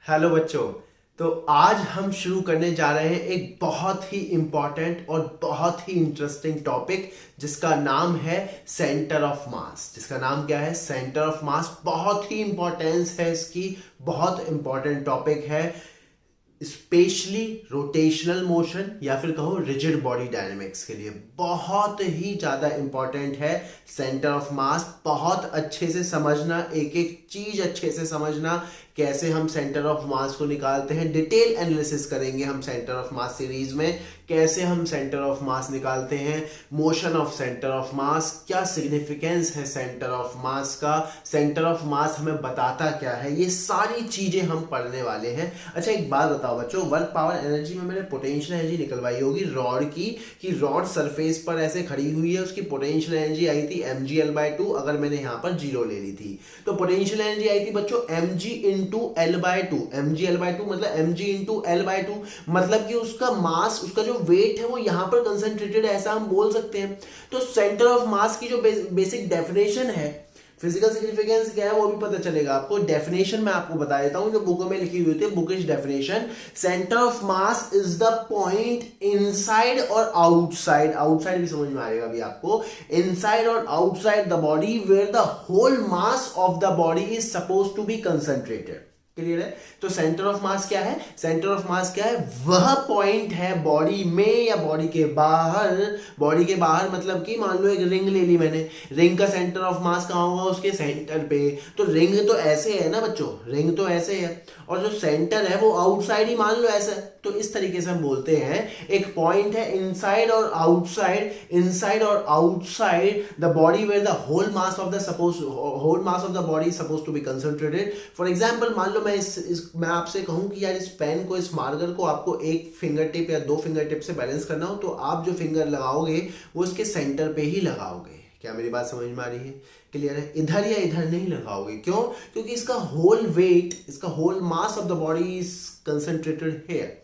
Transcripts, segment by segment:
Hello बच्चों। तो आज हम शुरू करने जा रहे हैं एक बहुत ही इंपॉर्टेंट और बहुत ही इंटरेस्टिंग टॉपिक जिसका नाम है सेंटर ऑफ मास। जिसका नाम क्या है? सेंटर ऑफ मास। बहुत ही इंपॉर्टेंस है इसकी, बहुत इंपॉर्टेंट टॉपिक है, स्पेशली रोटेशनल मोशन या फिर कहो रिजिड बॉडी डायनेमिक्स के लिए बहुत ही ज्यादा इंपॉर्टेंट है सेंटर ऑफ मास। बहुत अच्छे से समझना, एक एक चीज अच्छे से समझना, कैसे हम सेंटर ऑफ मास को निकालते हैं। डिटेल एनालिसिस करेंगे हम सेंटर ऑफ मास सीरीज में, कैसे हम सेंटर ऑफ मास निकालते हैं, मोशन ऑफ सेंटर ऑफ मास, क्या सिग्निफिकेंस है सेंटर ऑफ मास का, सेंटर ऑफ मास हमें बताता क्या है, ये सारी चीजें हम पढ़ने वाले हैं। अच्छा एक बात बताओ बच्चों, वर्क पावर एनर्जी में मैंने पोटेंशियल एनर्जी निकलवाई होगी रॉड की, कि रॉड सरफेस पर ऐसे खड़ी हुई है, उसकी पोटेंशियल एनर्जी आई थी mgl/2, अगर मैंने यहां पर जीरो ले ली थी तो पोटेंशियल एनर्जी आई थी बच्चों mg/l/2। mgl/2 मतलब mg/l/2, मतलब कि उसका मास, उसका जो वेट है वो यहां पर कंसंट्रेटेड है, ऐसा हम बोल सकते हैं। तो सेंटर ऑफ मास की जो बेसिक डेफिनेशन है, फिजिकल सिग्निफिकेंस क्या है वो भी पता चलेगा आपको। डेफिनेशन मैं आपको बता देता हूं जो बुक में लिखी हुई थी, bookish definition. Centre of mass is the point inside or outside, outside भी समझ में आएगा अभी आपको, inside or outside the body where the whole mass of the body is suppose to be concentrated. Clear है? तो सेंटर ऑफ मास क्या है? सेंटर ऑफ मास क्या है? वह पॉइंट है बॉडी में या बॉडी के बाहर। बॉडी के बाहर मतलब कि मान लो एक रिंग ले ली मैंने, रिंग का सेंटर ऑफ मास कहाँ होगा? उसके सेंटर पे। तो रिंग तो ऐसे है ना बच्चों, रिंग तो ऐसे है, और जो सेंटर है वो आउटसाइड ही मान लो ऐसा है। तो इस तरीके से हम बोलते हैं एक पॉइंट है inside or outside, inside or outside the body where the whole mass of the body suppose to be concentrated. For example मान लो मैं आपसे कहूं कि यार इस पेन को, इस मार्कर को आपको एक फिंगर टिप या दो फिंगर टिप से बैलेंस करना हो, तो आप जो फिंगर लगाओगे वो इसके सेंटर पे ही लगाओगे। क्या मेरी बात समझ में आ रही है? क्लियर है? इधर या इधर नहीं लगाओगे। क्यों? क्योंकि इसका होल वेट, इसका whole mass of the body is concentrated here.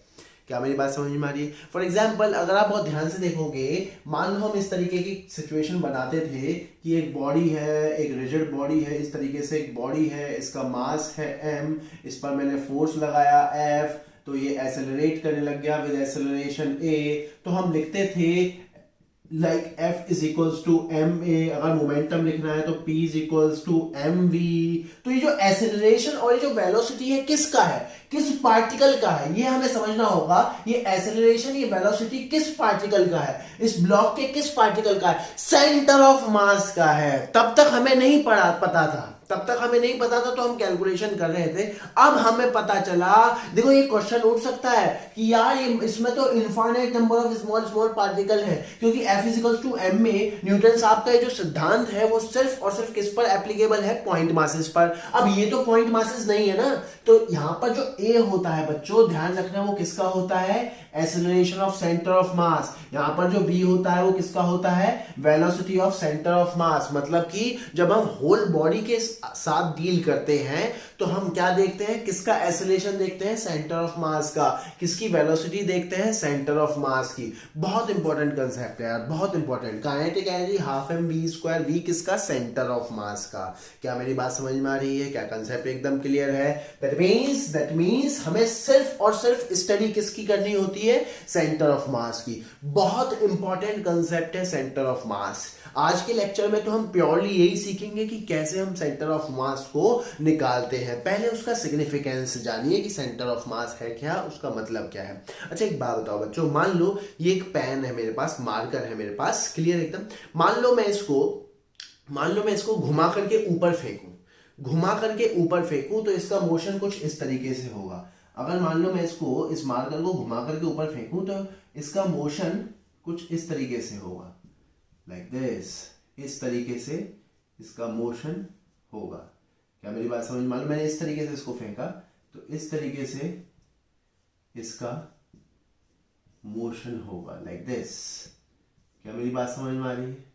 क्या मेरी बात समझ में आ रही है? फॉर एग्जाम्पल अगर आप बहुत ध्यान से देखोगे, मान लो हम इस तरीके की सिचुएशन बनाते थे कि एक बॉडी है, एक रिजिड बॉडी है, इस तरीके से एक बॉडी है, इसका मास है m, इस पर मैंने फोर्स लगाया F, तो ये एक्सेलरेट करने लग गया विद एक्सेलरेशन a। तो हम लिखते थे like F is equals to ma, अगर मोमेंटम लिखना है तो P is equals to mv। तो ये जो एक्सेलरेशन और ये जो वेलोसिटी है किसका है? किस पार्टिकल का है? ये हमें समझना होगा। ये एक्सेलरेशन, ये वेलोसिटी किस पार्टिकल का है? इस ब्लॉक के किस पार्टिकल का है? सेंटर ऑफ मास का है। तब तक हमें नहीं पता था, तब तक हमें नहीं पता था, तो हम कैलकुलेशन कर रहे थे। अब हमें पता चला। देखो ये क्वेश्चन उठ सकता है कि यार इसमें तो infinite number of small small particle है, क्योंकि F is equals to m में न्यूटन साहब का ये जो सिद्धांत है वो सिर्फ और सिर्फ किस पर एप्लीकेबल है? पॉइंट मासेस पर। अब ये तो पॉइंट मासेस नहीं है ना, तो यहां पर जो A होता है बच्चों, ध्यान रखना, वो किसका होता है? एक्सेलरेशन ऑफ सेंटर ऑफ मास। यहां पर जो B होता है वो किसका होता है? वेलोसिटी ऑफ सेंटर ऑफ मास। मतलब कि जब हम होल बॉडी के साथ डील करते हैं तो हम क्या देखते हैं? किसका एक्सेलरेशन देखते हैं? सेंटर ऑफ मास का। किसकी वेलोसिटी देखते हैं? सेंटर ऑफ मास की। बहुत इंपॉर्टेंट कंसेप्ट है यार, बहुत important. Kinetic energy half mv², v किसका? सेंटर ऑफ मास का। क्या मेरी बात समझ में आ रही है? क्या कंसेप्ट एकदम क्लियर है? दैट मींस हमें सिर्फ और सिर्फ स्टडी किसकी करनी होती है? सेंटर ऑफ मास की। बहुत इंपॉर्टेंट कंसेप्ट है सेंटर ऑफ मास। आज के लेक्चर में तो हम प्योरली यही सीखेंगे कि कैसे हम सेंटर ऑफ मास को निकालते हैं। पहले उसका सिग्निफिकेंस जानिए कि सेंटर ऑफ मास है क्या, उसका मतलब क्या है। अच्छा एक बात बताओ बच्चों, मान लो ये एक पेन है मेरे पास, मार्कर है मेरे पास, क्लियर एकदम। मान लो मैं इसको घुमा करके ऊपर फेंकूं, तो इसका मोशन कुछ इस तरीके से होगा। अगर मान लो मैं इस मार्कर को घुमा करके ऊपर फेंकूं तो इसका मोशन कुछ इस तरीके से होगा, लाइक दिस। इस तरीके से इसका मोशन होगा। क्या मेरी बात समझ? मान लो मैंने इस तरीके से इसको फेंका तो इस तरीके से इसका मोशन होगा, लाइक दिस। क्या मेरी बात समझ में आ रही है?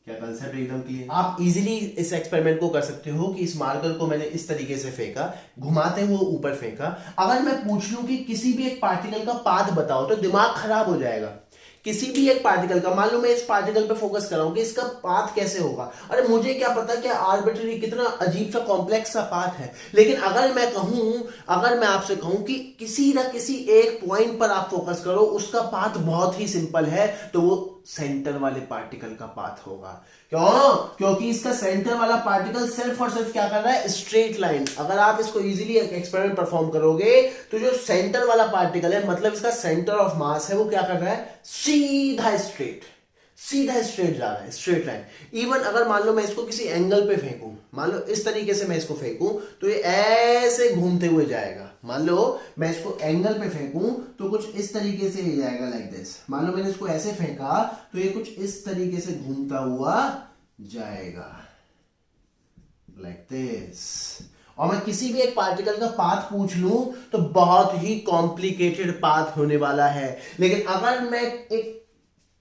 क्या कंसेप्ट एकदम क्लियर? आप इजीली इस एक्सपेरिमेंट को कर सकते हो कि इस मार्कर को मैंने इस तरीके से फेंका, घुमाते हुए ऊपर फेंका। अगर मैं पूछ लूं कि किसी भी एक पार्टिकल का पाथ बताओ तो दिमाग खराब हो जाएगा। किसी भी एक पार्टिकल का, मान लो मैं इस पार्टिकल पे फोकस कर रहा हूं कि इसका पाथ कैसे होगा, अरे मुझे क्या पता क्या आर्बिट्ररी कितना अजीब सा कॉम्प्लेक्स सा पाथ है, लेकिन अगर मैं आपसे कहूं कि किसी ना किसी एक पॉइंट पर आप फोकस करो, उसका पाथ बहुत ही सिंपल है, तो वो सेंटर वाले पार्टिकल का पाथ होगा। क्यों? क्योंकि इसका सेंटर वाला पार्टिकल सिर्फ और सिर्फ क्या कर रहा है, स्ट्रेट लाइन। अगर आप इसको इजीली एक्सपेरिमेंट परफॉर्म करोगे तो जो सेंटर वाला पार्टिकल है, मतलब इसका सेंटर ऑफ मास है, वो क्या कर रहा है, सीधा स्ट्रेट जा रहा है, स्ट्रेट लाइन। इवन अगर मान लो मैं इसको किसी एंगल पे फेंकूं, मान लो इस तरीके से मैं इसको फेंकूं तो ये ऐसे घूमते हुए जाएगा। मान लो मैं इसको एंगल पे फेंकूं तो कुछ इस तरीके से ही जाएगा, लाइक दिस। मान लो मैंने इसको ऐसे फेंका तो ये कुछ इस तरीके से घूमता हुआ जाएगा, लाइक दिस। और मैं किसी भी एक पार्टिकल का पाथ पूछ लूं तो बहुत ही कॉम्प्लिकेटेड पाथ होने वाला है। लेकिन अगर मैं एक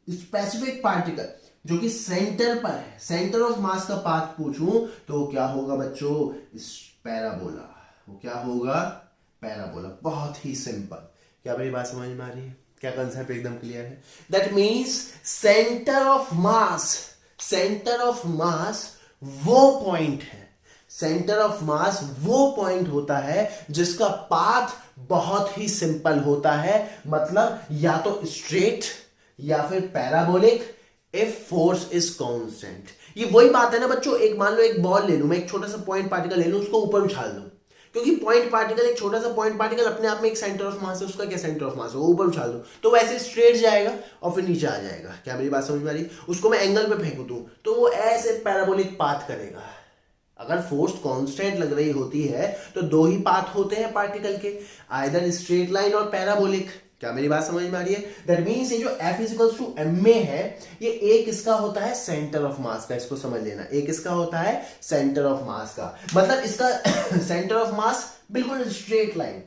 स्पेसिफिक पार्टिकल जो कि सेंटर पर है, सेंटर ऑफ मास का पाथ पूछूं तो वो क्या होगा बच्चों, इस पैराबोला। वो क्या होगा, पैराबोला। बहुत ही सिंपल। क्या मेरी बात समझ में आ रही है? क्या कंसेप्ट एकदम क्लियर है? दैट मीन्स सेंटर ऑफ मास वो पॉइंट है, सेंटर ऑफ मास वो पॉइंट होता है जिसका पाथ बहुत ही सिंपल होता है, मतलब या तो स्ट्रेट या फिर parabolic if force is constant. ये वही बात है ना बच्चों, एक मान लो एक बॉल ले लूं मैं, एक छोटा सा पॉइंट पार्टिकल ले लूं, उसको ऊपर उछाल दूं, क्योंकि पॉइंट पार्टिकल, एक छोटा सा पॉइंट पार्टिकल अपने आप में एक सेंटर ऑफ मास है, उसका क्या सेंटर ऑफ मास है, वो ऊपर उछाल दूं तो वैसे स्ट्रेट जाएगा और फिर नीचे आ जाएगा। क्या मेरी बात समझ में आ रही? उसको मैं एंगल पे फेंक दूं तो वो ऐसे पैराबोलिक पाथ करेगा। अगर फोर्स कांस्टेंट लग रही होती है तो दो ही पाथ होते हैं पार्टिकल के, आइदर स्ट्रेट लाइन और पैराबोलिक। क्या मेरी बात समझ में आ रही है? दैट मींस ये जो F इक्वल्स टू ma है, ये एक इसका होता है सेंटर ऑफ मास का, इसको समझ लेना, एक इसका होता है सेंटर ऑफ मास का, मतलब इसका सेंटर ऑफ मास बिल्कुल स्ट्रेट लाइन,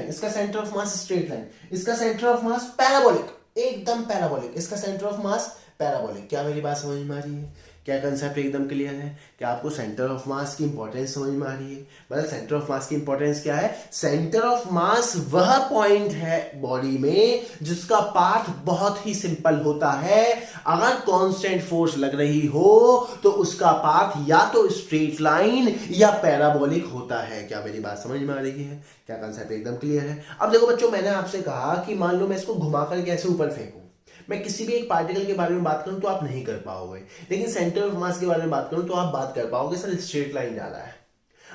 इसका centre of mass straight line, इसका सेंटर ऑफ मास पैराबोलिक, एकदम पैराबोलिक, इसका सेंटर ऑफ मास पैराबोलिक। क्या मेरी बात समझ में आ रही है? क्या कंसेप्ट एकदम क्लियर है? क्या आपको सेंटर ऑफ मास की इंपॉर्टेंस समझ में आ रही है? मतलब सेंटर ऑफ मास की इंपॉर्टेंस क्या है? सेंटर ऑफ मास वह पॉइंट है बॉडी में जिसका पाथ बहुत ही सिंपल होता है। अगर कांस्टेंट फोर्स लग रही हो तो उसका पाथ या तो स्ट्रेट लाइन या पैराबोलिक होता है। क्या मेरी बात समझ में आ रही है? क्या कंसेप्ट एकदम क्लियर है? अब देखो बच्चों, मैंने आपसे कहा कि मान लो मैं इसको घुमाकर कैसे ऊपर फेंकूं, मैं किसी भी एक पार्टिकल के बारे में बात करूं तो आप नहीं कर पाओगे, लेकिन सेंटर ऑफ मास के बारे में बात करूं तो आप बात कर पाओगे, सर स्ट्रेट लाइन जा रहा है।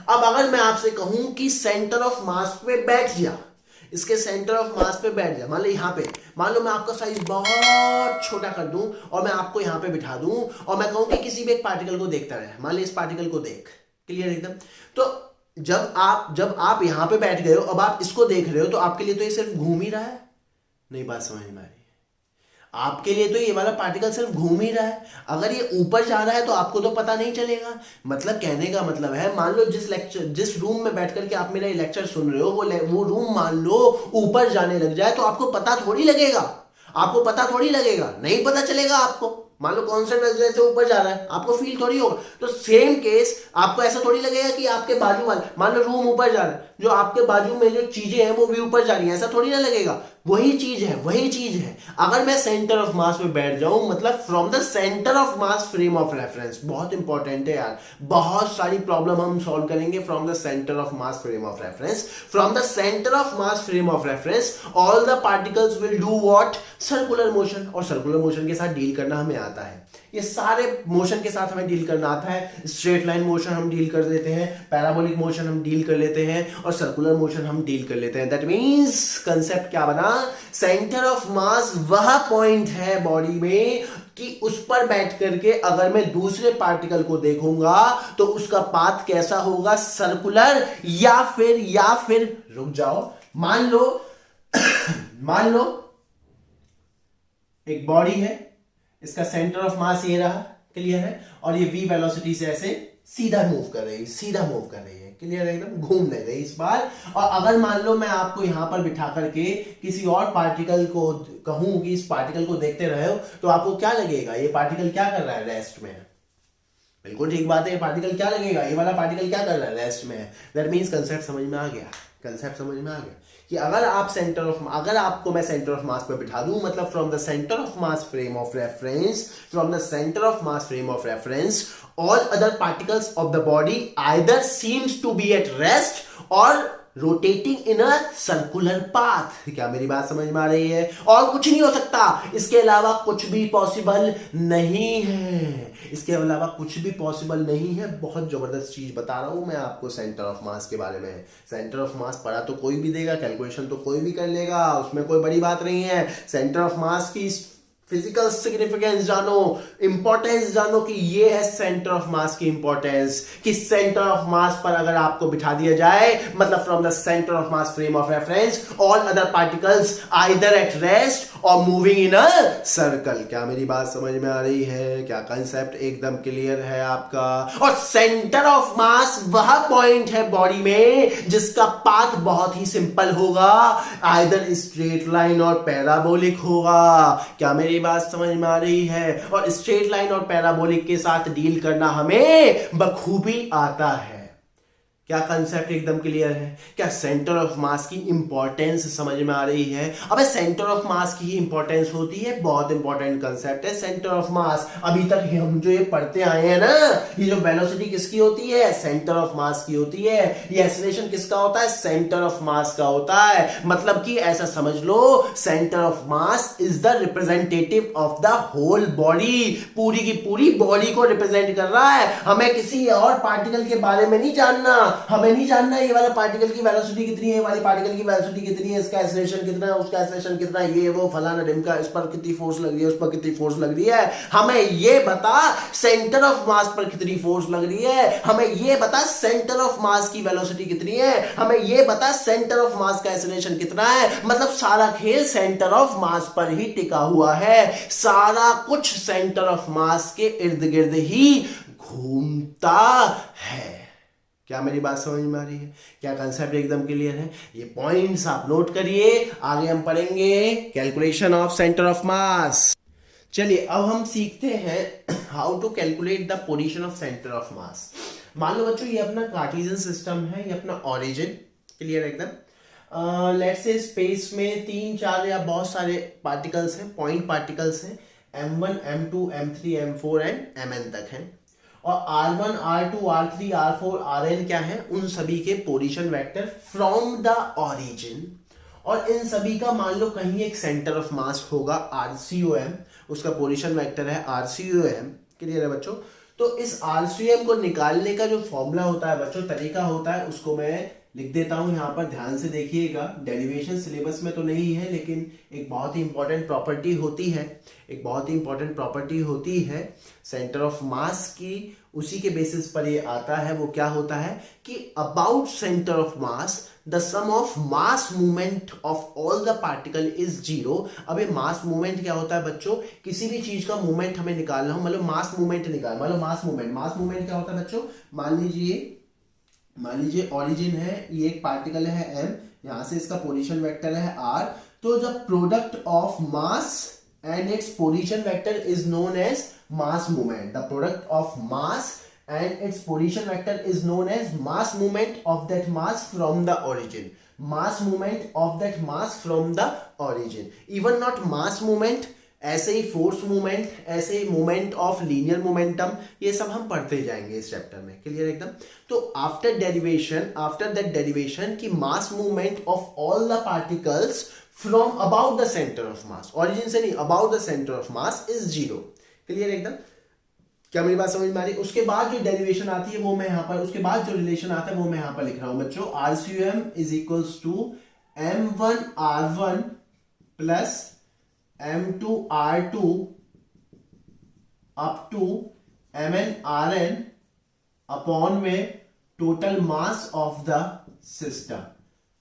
अब अगर मैं आपसे कहूं कि सेंटर ऑफ मास पे बैठ जा, इसके सेंटर ऑफ मास पे बैठ जा, मान लो यहां पे, मान लो मैं आपका साइज बहुत छोटा कर दूं और मैं आपको यहां पे बिठा दूं और मैं कहूं कि किसी भी एक पार्टिकल को देखता रहे, मान लो इस पार्टिकल को देख, क्लियर एकदम। तो जब आप यहां पे बैठ गए हो, अब आप इसको देख रहे हो तो आपके लिए तो ये सिर्फ घूम ही रहा है, नहीं बात समझ में आ रही? आपके लिए तो ये वाला पार्टिकल सिर्फ घूम ही रहा है, अगर ये ऊपर जा रहा है तो आपको तो पता नहीं चलेगा। मतलब कहने का मतलब है, मान लो जिस रूम में बैठ करके आप मेरा लेक्चर सुन रहे हो, वो रूम मान लो ऊपर जाने लग जाए तो आपको पता थोड़ी लगेगा, नहीं पता चलेगा आपको। मान लो कॉन्स्टेंट जैसे ऊपर जा रहा है, आपको फील थोड़ी होगा। तो सेम केस आपको ऐसा थोड़ी लगेगा कि आपके बाजू वाले, मान लो रूम ऊपर जा रहा है, जो आपके बाजू में जो चीजें हैं वो भी ऊपर जा रही हैं, ऐसा थोड़ी ना लगेगा। वही चीज है। अगर मैं सेंटर ऑफ मास में बैठ जाऊं, मतलब from the centre of mass frame of reference, बहुत इंपॉर्टेंट है यार, बहुत सारी प्रॉब्लम हम सॉल्व करेंगे from the centre of mass frame of reference. From the centre of mass frame of reference all the particles will do what, circular motion. और circular motion के साथ डील करना हमें आता है, ये सारे मोशन के साथ हमें डील करना आता है। स्ट्रेट लाइन मोशन हम डील कर लेते हैं, पैराबोलिक मोशन हम डील कर लेते हैं और सर्कुलर मोशन हम डील कर लेते हैं। दैट मींस कंसेप्ट क्या बना, सेंटर ऑफ मास वह पॉइंट है बॉडी में कि उस पर बैठ करके अगर मैं दूसरे पार्टिकल को देखूंगा तो उसका पाथ कैसा होगा, सर्कुलर या फिर रुक जाओ, मान लो एक बॉडी है, इसका सेंटर ऑफ मास ये रहा, क्लियर है, और ये v वेलोसिटी से ऐसे सीधा मूव कर रही है, क्लियर है एकदम, घूम नहीं रही इस बार। और अगर मान लो मैं आपको यहां पर बिठा करके किसी और पार्टिकल को कहूं कि इस पार्टिकल को देखते रहे हो, तो आपको क्या लगेगा, ये पार्टिकल क्या कर रहा है, रेस्ट में है। बिल्कुल ठीक बात है, ये पार्टिकल क्या लगेगा, ये वाला पार्टिकल क्या कर रहा है, रेस्ट में है। दैट मींस कंसेप्ट समझ में आ गया। कंसेप्ट समझ में आ गया कि अगर आपको मैं सेंटर ऑफ मास पे बिठा दूं, मतलब from the centre of mass frame of reference all other particles of the body either seems to be at rest or rotating in a circular path। क्या मेरी बात समझ में आ रही है? और कुछ नहीं हो सकता, इसके अलावा कुछ भी पॉसिबल नहीं है, इसके अलावा कुछ भी पॉसिबल नहीं है। बहुत जबरदस्त चीज बता रहा हूं मैं आपको सेंटर ऑफ मास के बारे में। सेंटर ऑफ मास पढ़ा तो कोई भी देगा, कैलकुलेशन तो कोई भी कर लेगा, उसमें कोई बड़ी बात नहीं है। सेंटर ऑफ मास की फिजिकल सिग्निफिकेंस जानो, इंपॉर्टेंस जानो कि ये है सेंटर ऑफ मास की इंपॉर्टेंस, कि सेंटर ऑफ मास पर अगर आपको बिठा दिया जाए, मतलब from the centre of mass frame of reference all other particles either at rest और मूविंग इन अ सर्कल। क्या मेरी बात समझ में आ रही है? क्या कंसेप्ट एकदम क्लियर है आपका? और सेंटर ऑफ मास वह पॉइंट है बॉडी में जिसका पाथ बहुत ही सिंपल होगा, आइदर स्ट्रेट लाइन और पैराबोलिक होगा। क्या मेरी बात समझ में आ रही है? और स्ट्रेट लाइन और पैराबोलिक के साथ डील करना हमें बखूबी आता है। क्या कंसेप्ट एकदम क्लियर है? क्या सेंटर ऑफ मास की इंपॉर्टेंस समझ में आ रही है? अबे सेंटर ऑफ मास की इंपॉर्टेंस होती है, बहुत इंपॉर्टेंट कंसेप्ट है सेंटर ऑफ मास। अभी तक हम जो ये पढ़ते आए हैं ना, ये जो वेलोसिटी किसकी होती है? सेंटर ऑफ मास की होती है। ये एक्सेलरेशन किसका होता है? सेंटर ऑफ मास का होता है। मतलब कि ऐसा समझ लो, centre of mass is the representative of the whole body, पूरी की पूरी बॉडी को रिप्रेजेंट कर रहा है। हमें किसी और पार्टिकल के बारे में नहीं जानना, हमें नहीं जानना ये वाला पार्टिकल की वेलोसिटी कितनी है, ये वाली पार्टिकल की वेलोसिटी कितनी है, इसका एक्सेलरेशन कितना है, उसका एक्सेलरेशन कितना है, ये वो फलाना ढिमका, इस पर कितनी फोर्स लग रही है, उस पर कितनी फोर्स लग रही है। हमें ये बता सेंटर ऑफ मास पर कितनी फोर्स लग रही है, हमें ये बता सेंटर ऑफ मास की वेलोसिटी कितनी है, हमें ये बता सेंटर ऑफ मास का एक्सेलरेशन कितना है। मतलब सारा खेल सेंटर ऑफ मास पर ही टिका हुआ है, सारा कुछ सेंटर ऑफ मास के इर्द गिर्द ही घूमता है। क्या मेरी बात समझ में आ रही है? क्या कंसेप्ट एकदम क्लियर है? ये पॉइंट्स आप नोट करिए, आगे हम पढ़ेंगे calculation of centre of mass. चलिए अब हम सीखते हैं how to calculate the position of centre of mass. मान लो बच्चों ये अपना कार्टेशियन सिस्टम है, ये अपना ओरिजिन, क्लियर एकदम। लेट्स से स्पेस में 3, 4 या बहुत सारे पार्टिकल्स हैं, पॉइंट पार्टिकल्स हैं, m1, m2, m3, m4 and mn तक हैं। और r1, r2, r3, r4, rn क्या है? उन सभी के position vector from the origin. और इन सभी का मान लो कहीं एक सेंटर ऑफ मास होगा rcom, उसका पोजीशन वेक्टर है rcom, क्लियर है बच्चों? तो इस rcom को निकालने का जो फॉर्मूला होता है बच्चों, तरीका होता है, उसको मैं लिख देता हूं यहां पर, ध्यान से देखिएगा। डेरिवेशन सिलेबस में तो नहीं है, लेकिन एक बहुत ही इंपॉर्टेंट प्रॉपर्टी होती है, एक बहुत ही इंपॉर्टेंट प्रॉपर्टी होती है सेंटर ऑफ मास की, उसी के बेसिस पर ये आता है। वो क्या होता है कि about centre of mass the sum of mass movement of all the particle is 0। अब ये मास मूवमेंट क्या होता है बच्चों? किसी भी चीज का मूवमेंट हमें निकालना हो, मतलब मास मूवमेंट निकाल, मतलब मास मूवमेंट क्या होता है बच्चों? मान लीजिए ओरिजिन है, ये एक पार्टिकल है m, यहां से इसका पोजीशन वेक्टर है r, तो the product of mass and its position vector is known as mass movement. The product of mass and its position vector is known as mass movement of that mass from the origin. Mass movement of that mass from the origin. Even not mass movement, ऐसे ही force movement, ऐसे ही movement of linear momentum, ये सब हम पढ़ते जाएंगे इस chapter में, clear एकदम। तो आफ्टर दैट डेरिवेशन की मास movement of all the particles from about the centre of mass, origin से नहीं, about the centre of mass is 0, clear एकदम। क्या मेरी बात समझ में आ रही है? उसके बाद जो डेरिवेशन आती है वो मैं यहां पर, उसके बाद जो रिलेशन आता है वो मैं यहां पर लिख रहा हूं बच्चों। RCM is equals to M1R1 plus M2R2 up to MnRn upon M total mass of the system,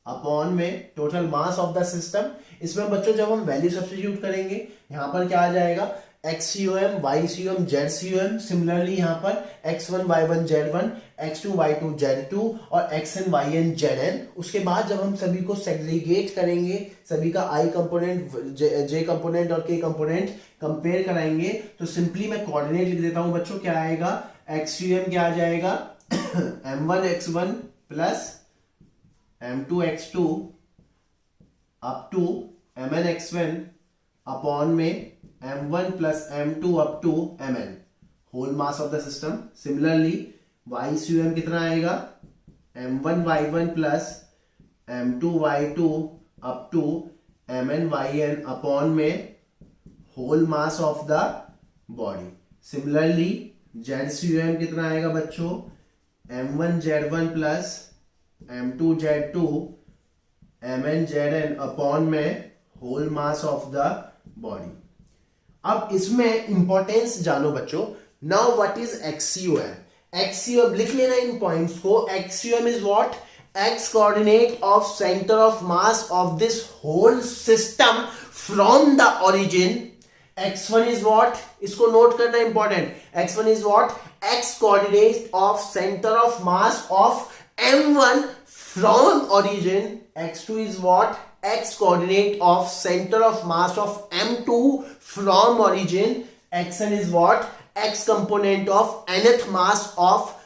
upon M total mass of the system. इसमें बच्चों जब हम वैल्यू सब्स्टिट्यूट करेंगे, यहां पर क्या आ जाएगा? XCOM, YCOM, ZCOM। सिमिलरली यहाँ पर X1, Y1, Z1, X2, Y2, Z2 और XN, YN, ZN। उसके बाद जब हम सभी को सेग्रीगेट करेंगे, सभी का I कंपोनेंट, J कंपोनेंट और K कंपोनेंट कंपेयर कराएंगे, तो सिंपली मैं कोऑर्डिनेट लिख देता हूं बच्चों। क्या आएगा? XCOM क्या आ जाएगा? M1 X1 plus m2 x2 up to mn x1 upon M m1 plus m2 up to mn whole mass of the system. Similarly YCUM कितना आएगा, m1 y1 plus m2 y2 up to mn yn upon M whole mass of the body. Similarly ZCUM कितना आएगा बच्चों, m1 z1 plus m2 z2 mn zn upon M whole mass of the body. अब इसमें importance जानो बच्चों। Now what is XCUM? XCUM लिख लेना इन points को। XCUM is what, x coordinate of center of mass of this whole system from the origin। x1 is what, इसको note करना important. x1 is what, x coordinate of center of mass of m1 from origin। x2 is what, x coordinate of center of mass of m2 from origin। xn is what, x component of nth mass of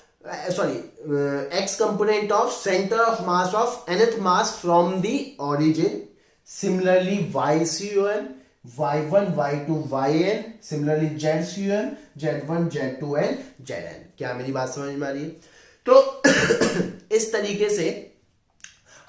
x component of center of mass of nth mass from the origin। Similarly YCUM y1 y2 yn। Similarly ZCUM z1 z2 and zn। क्या मेरी बात समझ में आ रही है? तो इस तरीके से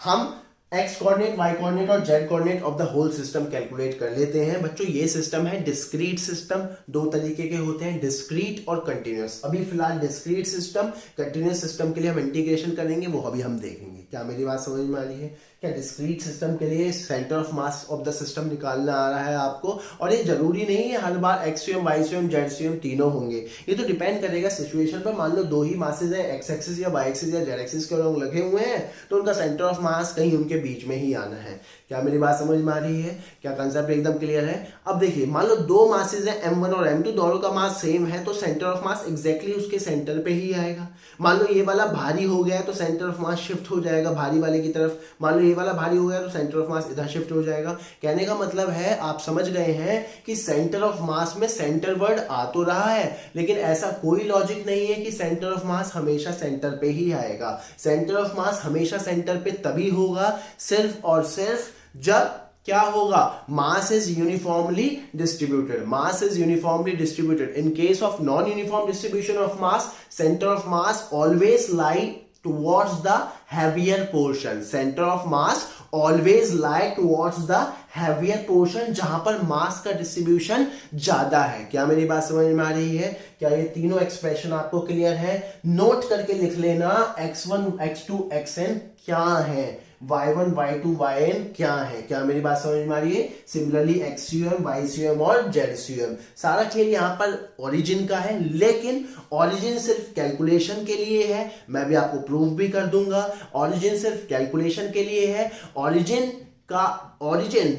हम x कोऑर्डिनेट, y कोऑर्डिनेट और z coordinate of the whole system calculate कर लेते हैं। बच्चों ये सिस्टम है डिस्क्रीट सिस्टम। दो तरीके के होते हैं, डिस्क्रीट और कंटिन्यूअस। अभी फिलहाल डिस्क्रीट सिस्टम, कंटिन्यूअस सिस्टम के लिए हम इंटीग्रेशन करेंगे, वो अभी हम देखेंगे। क्या मेरी बात समझ में आ रही है? क्या डिस्क्रीट सिस्टम के लिए centre of mass of the system निकालना आ रहा है आपको? और ये जरूरी नहीं है हर बार XCUM YCUM ZCUM तीनों होंगे, ये तो डिपेंड करेगा सिचुएशन पर। मान लो दो ही मासेज है, x एक्सिस या y एक्सिस या z एक्सिस के अलॉन्ग लगे हुए हैं, तो उनका सेंटर ऑफ मास कहीं उनके बीच में ही आना है। क्या मेरी बात समझ में आ रही है? क्या कंसेप्ट एकदम क्लियर है? अब देखिए, मान लो दो मासेज है m1 और m2, दोनों का मास सेम है, तो सेंटर ऑफ मास एग्जैक्टली उसके सेंटर पे ही आएगा। मान लो ये वाला भारी हो गया तो सेंटर ऑफ मास शिफ्ट हो जाएगा भारी वाले की तरफ। मान लो ये वाला भारी हो गया तो सेंटर ऑफ मास इधर शिफ्ट हो जाएगा। कहने का मतलब है, आप समझ गए हैं कि सेंटर ऑफ मास में सेंटर वर्ड आ तो रहा है, लेकिन ऐसा कोई लॉजिक नहीं है कि सेंटर ऑफ मास हमेशा सेंटर पे ही आएगा। सेंटर ऑफ मास हमेशा सेंटर पे तभी होगा सिर्फ और सिर्फ जब क्या होगा, mass is uniformly distributed. Mass is uniformly distributed. In case of non uniform distribution of mass, centre of mass always lie towards the heavier portion। center of mass always lie towards the heavier portion, जहां पर मास का distribution ज्यादा है। क्या मेरी बात समझ में आ रही है? क्या ये तीनों एक्सप्रेशन आपको क्लियर है? नोट करके लिख लेना, x1 x2 xn क्या है, y1 y2 yn क्या है। क्या मेरी बात समझ में आ रही है? सिमिलरली XCUM YCUM और ZCUM। सारा खेल यहाँ पर ओरिजिन का है, लेकिन ओरिजिन सिर्फ कैलकुलेशन के लिए है। मैं भी आपको प्रूफ भी कर दूंगा, ओरिजिन सिर्फ कैलकुलेशन के लिए है।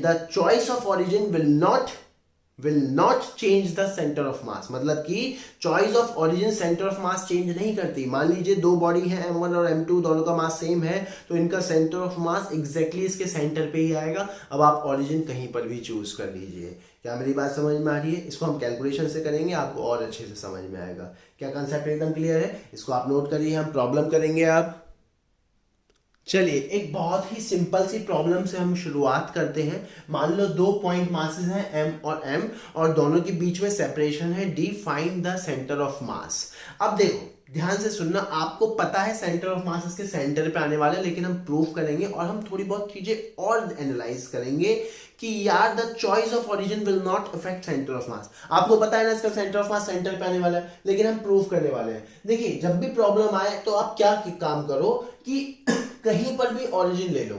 The choice of origin will not change the center of mass। मतलब कि choice of origin centre of mass change नहीं करती। मान लीजिए दो बॉडी है m1 और m2, दोनों का मास सेम है, तो इनका सेंटर ऑफ मास एग्जैक्टली इसके सेंटर पे ही आएगा। अब आप ओरिजिन कहीं पर भी चूज कर लीजिए। क्या मेरी बात समझ में आ रही है? इसको हम कैलकुलेशन से करेंगे, आपको और अच्छे से समझ में आएगा। क्या कंसेप्ट एकदम क्लियर है? इसको आप नोट करिए, हम प्रॉब्लम करेंगे। आप चलिए एक बहुत ही सिंपल सी प्रॉब्लम से हम शुरुआत करते हैं। मान लो दो पॉइंट मासेस हैं m और m, और दोनों के बीच में सेपरेशन है d। Find the centre of मास। अब देखो ध्यान से सुनना, आपको पता है सेंटर ऑफ मास इसके सेंटर पे आने वाला है, लेकिन हम प्रूफ करेंगे और हम थोड़ी बहुत चीजें और एनालाइज करेंगे कि यार the choice of origin will not affect centre of मास। आपको पता है ना इसका सेंटर ऑफ मास सेंटर पे आने वाला है, लेकिन हम प्रूफ करने वाले हैं। देखिए जब भी प्रॉब्लम आए तो आप क्या काम करो कि कहीं पर भी ओरिजिन ले लो।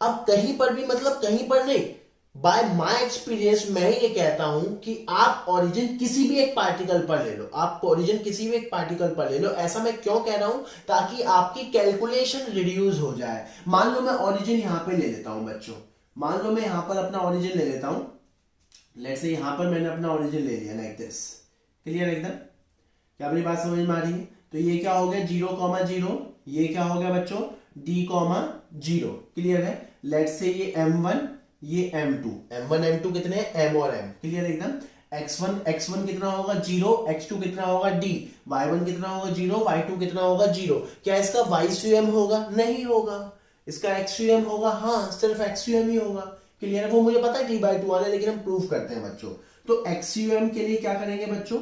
अब कहीं पर भी मतलब कहीं पर नहीं, बाय माय एक्सपीरियंस मैं ये कहता हूं कि आप ओरिजिन किसी भी एक पार्टिकल पर ले लो। आप ओरिजिन किसी भी एक पार्टिकल पर ले लो। ऐसा मैं क्यों कह रहा हूं? ताकि आपकी कैलकुलेशन रिड्यूस हो जाए। मान लो मैं ओरिजिन यहां पे ले लेता हूं बच्चों, मान लो मैं यहां पर अपना ओरिजिन ले लेता हूं। लेट्स से यहां पर मैंने अपना ओरिजिन ले लिया लाइक दिस। क्लियर एकदम? क्या मेरी बात समझ में आ रही है? तो ये क्या हो गया 0,0, ये क्या हो गया बच्चों d,0। क्लियर है? लेट्स से ये m1 ये m2, m1 m2 कितने हैं? m और m। क्लियर एकदम? x1 कितना होगा 0, x2 कितना होगा d, y1 कितना होगा 0, y2 कितना होगा 0। क्या इसका YCUM होगा? नहीं होगा। इसका एक्सयूएम होगा, हाँ सिर्फ एक्सयूएम ही होगा। क्लियर है? वो मुझे पता है t/2 वाला, लेकिन हम प्रूफ करते हैं बच्चों। तो एक्सयूएम के लिए क्या करेंगे बच्चों,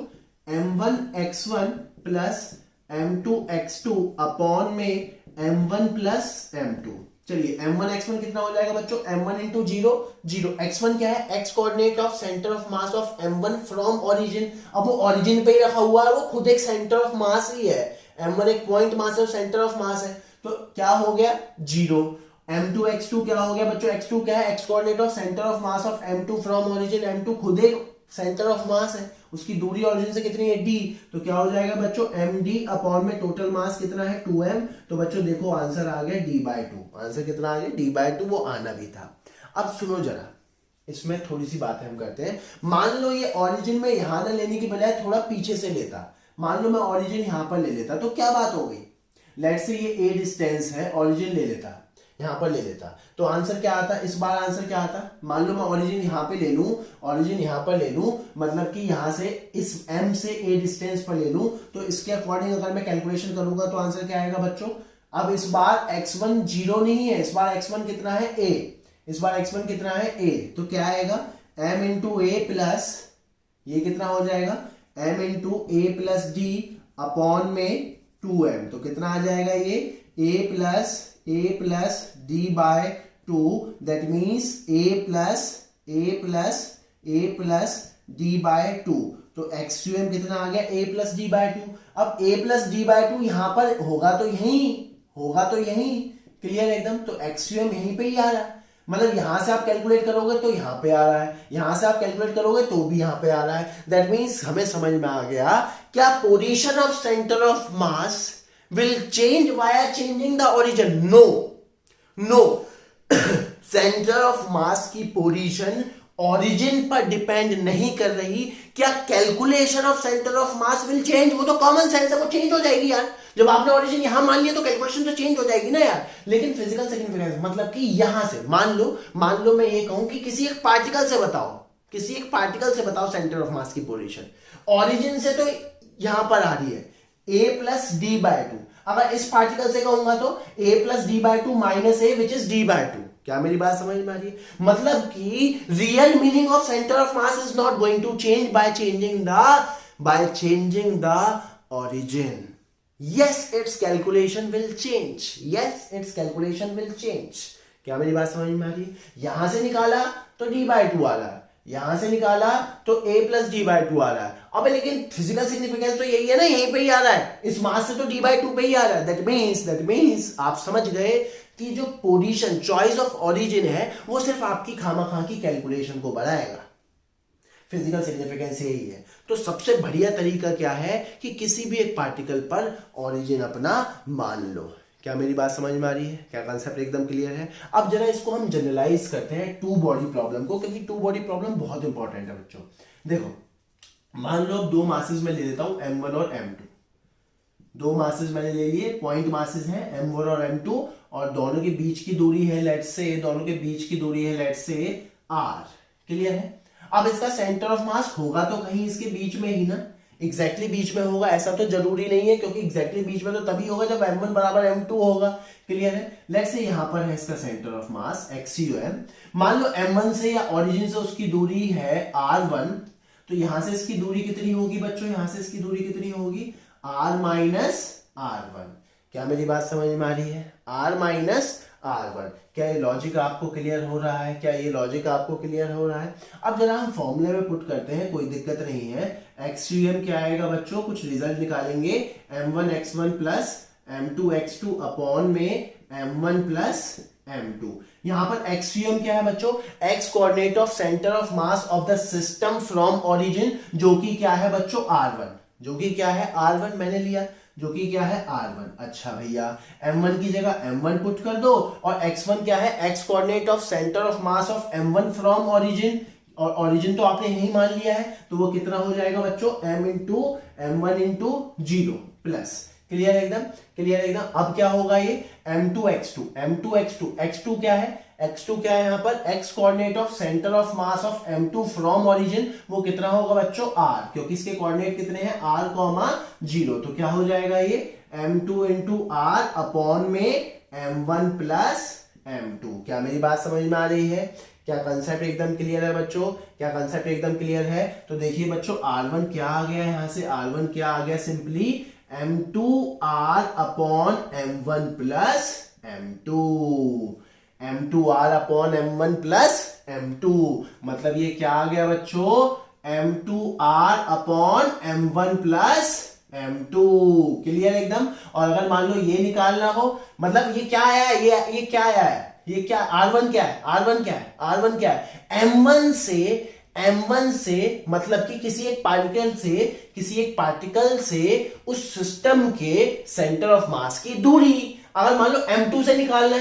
m1x1 plus m2x2 upon M m1 plus m2। चलिए m1x1 कितना हो जाएगा बच्चों, m1 इंटू 0 0, x1 क्या है, x coordinate of centre of mass of m1 from origin. अब वो ओरिजिन पे ही रखा हुआ है, वो खुद एक सेंटर ऑफ मास ही है, m1 एक पॉइंट मास है, सेंटर ऑफ मास है, तो क्या हो गया 0। m2x2 क्या हो गया बच्चों, x2 क्या है, x coordinate of centre of mass of m2 from origin, m2 खुद एक सेंटर ऑफ मास है, उसकी दूरी ओरिजिन से कितनी है d, तो क्या हो जाएगा बच्चों md अपॉन में टोटल मास कितना है 2m। तो बच्चों देखो आंसर आ गया d/2। आंसर कितना आ गया d/2, वो आना भी था। अब सुनो जरा, इसमें थोड़ी सी बातें हम करते हैं। मान लो ये ओरिजिन में यहां ना लेने की बजाय थोड़ा पीछे से लेता, मान लो मैं ओरिजिन यहां पर ले लेता, तो क्या बात हो गई, लेट्स से ये a डिस्टेंस है, ओरिजिन ले लेता, यहां पर ले लेता, तो आंसर क्या आता, इस बार आंसर क्या आता, मान लो मैं ओरिजिन यहां पे ले लूं, ओरिजिन यहां पर ले लूं, मतलब कि यहां से इस m से a डिस्टेंस पर ले लूं, तो इसके अकॉर्डिंग अगर मैं कैलकुलेशन करूंगा तो आंसर क्या आएगा बच्चों। अब इस बार x1 0 नहीं है, इस बार x1 कितना है a, इस बार x1 कितना है a, तो क्या आएगा m इंटू ए प्लस, ये कितना हो जाएगा m इंटू ए प्लस डी अपॉन में 2m, तो कितना आ जाएगा ये a plus d/2, that means a plus d/2, तो एक्सयूएम कितना आ गया a प्लस d/2। अब a प्लस d/2 यहां पर होगा तो यहीं, क्लियर एकदम, तो एक्सयूएम यहीं पे ही आ रहा है, मतलब यहां से आप कैलकुलेट करोगे तो यहां पे आ रहा है, यहां से आप कैलकुलेट करोगे तो भी यहां पे आ रहा है, दैट मीन्स हमें समझ में आ गया क्या position of centre of mass will change via changing the origin? No centre of मास की पोजीशन ओरिजिन पर डिपेंड नहीं कर रही। क्या calculation of centre of mass will change, वो तो कॉमन सेंस है, वो चेंज हो जाएगी यार, जब आपने ओरिजिन यहां मान लिया तो कैलकुलेशन तो चेंज हो जाएगी ना यार। लेकिन फिजिकल सिग्निफिकेंस मतलब कि यहां से मान लो मैं ये कहूं कि किसी एक पार्टिकल से बताओ सेंटर ऑफ मास की पोजीशन, ओरिजिन से तो यहां पर आ रही है a प्लस d/2, अगर इस पार्टिकल से कहूंगा तो a plus d/2 minus a which is d/2। क्या मेरी बात समझ में आ रही है? मतलब कि real meaning of centre of mass is not going to change by changing the origin. Yes, its calculation will change. क्या मेरी बात समझ में आ रही है? यहां से निकाला तो d/2 आ रहा है, यहां से निकाला तो a प्लस d/2 आ रहा है। अब लेकिन फिजिकल सिग्निफिकेंस तो यही है ना, यहीं पे ही आ रहा है, इस मास से तो d/2 पे ही आ रहा है। दैट मीन्स आप समझ गए कि जो पोजीशन चॉइस ऑफ ओरिजिन है वो सिर्फ आपकी खामाखा की कैलकुलेशन को बढ़ाएगा। फिजिकल सिग्निफिकेंस यही है। तो सबसे बढ़िया तरीका क्या है कि किसी भी एक पार्टिकल पर ओरिजिन अपना मान लो। क्या मेरी बात समझ में आ रही है? क्या कंसेप्ट एकदम क्लियर है? अब जरा इसको हम जनरलाइज करते हैं टू बॉडी प्रॉब्लम को, क्योंकि टू बॉडी प्रॉब्लम बहुत इंपॉर्टेंट है बच्चों। देखो, मान लो दो मासेस में ले लेता हूं m1 और m2। दो मासेस मैंने ले लिए, पॉइंट मासेस हैं m1 और m2, और दोनों के बीच की दूरी है लेट्स से r। क्लियर है? अब इसका सेंटर ऑफ मास होगा तो कहीं इसके बीच में ही ना, एग्जैक्टली बीच में होगा ऐसा तो जरूरी नहीं है, क्योंकि एग्जैक्टली बीच में तो तभी होगा जब m1 बराबर m2 होगा। क्लियर है? लेट्स से यहां पर है इसका सेंटर ऑफ मास xum। मान लो m1 से या ओरिजिन से उसकी दूरी है r1, तो यहां से इसकी दूरी कितनी होगी बच्चों? यहां से इसकी दूरी कितनी होगी? r minus r1। क्या मेरी बात समझ में आ रही है? r minus r1। क्या ये लॉजिक आपको क्लियर हो रहा है? अब जरा हम फॉर्मूले में पुट करते हैं, कोई दिक्कत नहीं है। एक्सयूएम क्या आएगा बच्चों? कुछ रिजल्ट निकालेंगे, m1x1 plus m2x2 upon M m1 plus m2। यहां पर एक्सयूएम क्या है बच्चों? x coordinate of centre of mass of the system from origin, जो कि क्या है बच्चों? r1। मैंने लिया, जो कि क्या है r1। अच्छा भैया, m1 की जगह m1 पुट कर दो, और x1 क्या है? x coordinate of centre of mass of m1 from origin, और ओरिजिन तो आपने यही मान लिया है, तो वो कितना हो जाएगा बच्चों? m into m1 into 0 plus. Clear एकदम। अब क्या होगा ये? m2x2 x2 क्या है? यहाँ पर x coordinate of centre of mass of m2 from origin, वो कितना होगा बच्चों? r, क्योंकि इसके कोऑर्डिनेट कितने हैं? r, 0। तो क्या हो जाएगा ये? m2 into r upon M m1 plus m2। क्या मेरी बात समझ में आ रही है? क्या कंसेप्ट एकदम क्लियर है बच्चों? क्या कंसेप्ट एकदम क्लियर है? तो देखिए बच्चों, R1 क्या आ गया यहां से? R1 क्या आ गया? Simply m2r upon m1 plus m2। m2r upon m1 plus m2 मतलब ये क्या आ गया बच्चों? m2r upon m1 plus m2। Clear एकदम? और अगर मान लो ये निकालना हो, मतलब ये क्या आया? ये क्या आया है? ये क्या R1 क्या है? R1 क्या है? R1 क्या है? M1 से मतलब कि किसी एक पार्टिकल से उस सिस्टम के सेंटर ऑफ मास की दूरी। अगर मान लो M2 से निकालना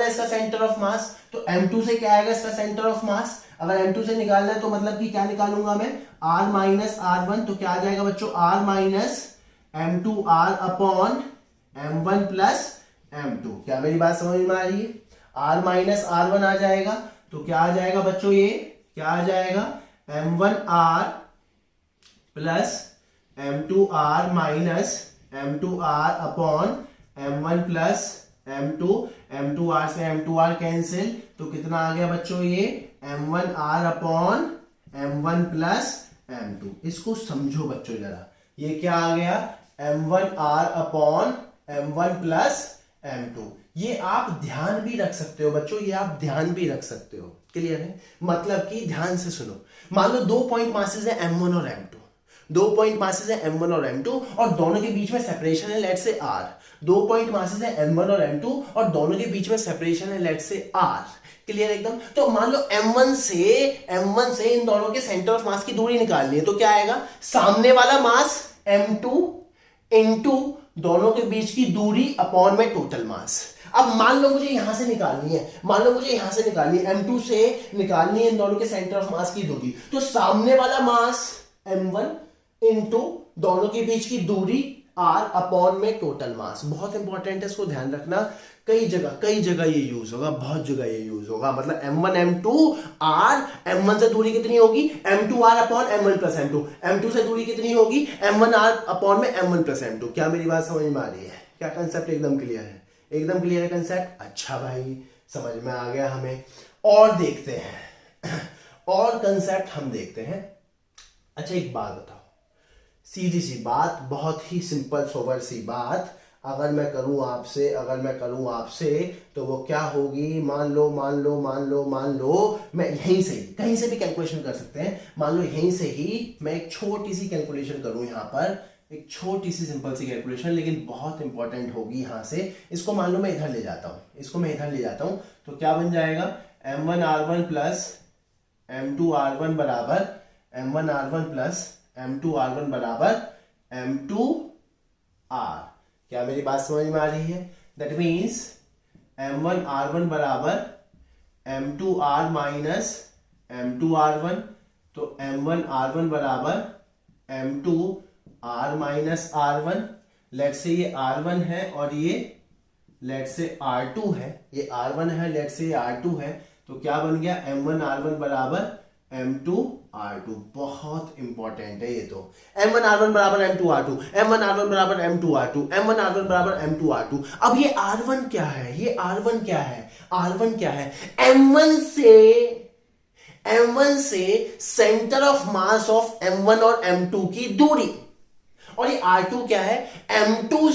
है इसका सेंटर ऑफ मास, तो M2 से क्या आएगा इसका सेंटर ऑफ मास? अगर M2 से निकालना है तो मतलब कि क्या निकालूंगा मैं? R minus R1। तो क्या आ जाएगा बच्चों? R minus M2R upon M1 plus M2। क्या मेरी बात समझ में आ रही है? R माइनस R1 आ जाएगा, तो क्या आ जाएगा बच्चों? ये क्या आ जाएगा? M1R plus M2R minus M2R upon M1 plus M2। M2R से M2R कैंसिल, तो कितना आ गया बच्चों? ये M1R upon M1 plus M2। इसको समझो बच्चों जरा, ये क्या आ गया? M1R upon M1 plus M2। ये आप ध्यान भी रख सकते हो बच्चों, ये आप ध्यान भी रख सकते हो। क्लियर है? मतलब कि ध्यान से सुनो। मान लो 2 पॉइंट मासेस है M1 और M2। 2 पॉइंट मासेस है M1 और M2 और दोनों के बीच में सेपरेशन है let's say R। 2 point masses है M1 और M2 और दोनों के बीच में सेपरेशन है लेट्स से R। क्लियर एकदम? तो मान लो M1 से इन दोनों के सेंटर ऑफ मास की दूरी निकालनी है, तो क्या आएगा? सामने वाला मास M2 इंटू दोनों के बीच की दूरी अपॉन में टोटल मास। अब मान लो मुझे यहां से निकालनी है, M2 से निकालनी है इन दोनों के सेंटर ऑफ मास की दूरी, तो सामने वाला मास M1 इंटू दोनों के बीच की दूरी R अपॉन में टोटल मास। बहुत इंपॉर्टेंट है, इसको ध्यान रखना। कई जगह ये यूज होगा, बहुत जगह ये यूज होगा। मतलब M1 M2 R, M1 से दूरी कितनी होगी? M2R upon M1 plus M2। M2 से दूरी कितनी होगी? M1R upon M M1 plus M2। क्या मेरी बात समझ में आ रही है? क्या कंसेप्ट एकदम क्लियर है? एकदम क्लियर है कंसेप्ट? अच्छा भाई, समझ में आ गया हमें। और देखते हैं और कंसेप्ट हम देखते हैं। अच्छा एक बात बताओ, सीधी सी बात, बहुत ही सिंपल सोबर सी बात, अगर मैं करूं आपसे तो वो क्या होगी? मान लो मैं यहीं से कहीं से भी कैलकुलेशन कर सकते हैं। मान लो यहीं से ही मैं एक छोटी सी कैलकुलेशन करूं, यहां पर एक छोटी सी सिंपल सी कैलकुलेशन, लेकिन बहुत इंपॉर्टेंट होगी यहां से। इसको मान लो मैं इधर ले जाता हूं, तो क्या बन जाएगा? M1R1 प्लस M2R1 बराबर M1R1 प्लस M2R1 बराबर M2R। क्या मेरी बात समझ में आ रही है? दैट मीन्स M1R1 बराबर M2R माइनस M2R1, तो M1R1 बराबर M2R माइनस R1। लेट से ये R1 है और ये लेट से R2 है, ये R1 है, लेट से ये R2 है, तो क्या बन गया? M1R1 बराबर M2R2। बहुत इंपॉर्टेंट है ये तो। M1R1 बराबर M2R2, M1R1 बराबर M2R2, M1R1 बराबर M2R2। अब ये R1 क्या है? R1 क्या है? M1 से centre of mass of M1 और M2 की दूरी। और ये R2 क्या है? M2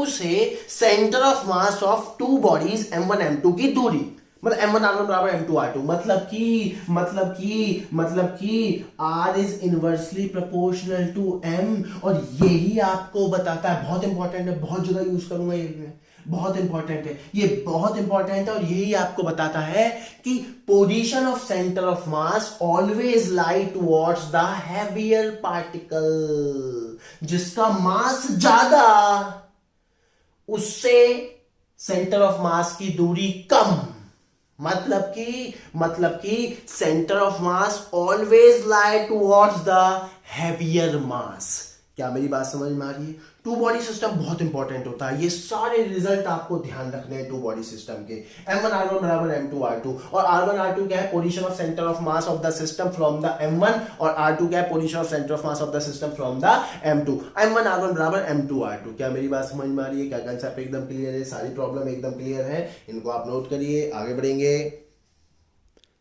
से centre of mass of two bodies M1 M2 की दूरी। मतलब M1R1 बराबर M2R2। मतलब कि R is inversely proportional to M। और यही आपको बताता है, बहुत इंपॉर्टेंट है, बहुत जगह यूज करूंगा ये, बहुत इंपॉर्टेंट है, और यही आपको बताता है कि position of centre of mass always lie towards the heavier particle. जिसका मास ज्यादा, उससे सेंटर ऑफ मास की दूरी कम। मतलब कि centre of mass always lie towards the heavier mass. क्या मेरी बात समझ में आ रही है? टू बॉडी सिस्टम बहुत इंपॉर्टेंट होता है, ये सारे रिजल्ट आपको ध्यान रखने हैं टू बॉडी सिस्टम के। M1R1 बराबर M2R2, और R1R2 क्या है, position of centre of mass of the system from the M1, और R2 क्या है, position of centre of mass of the system from the M2। M1R1 बराबर M2R2। क्या मेरी बात समझ में आ रही है? क्या कंसेप्ट एकदम क्लियर है? सारी प्रॉब्लम एकदम क्लियर है? इनको आप नोट करिए, आगे बढ़ेंगे।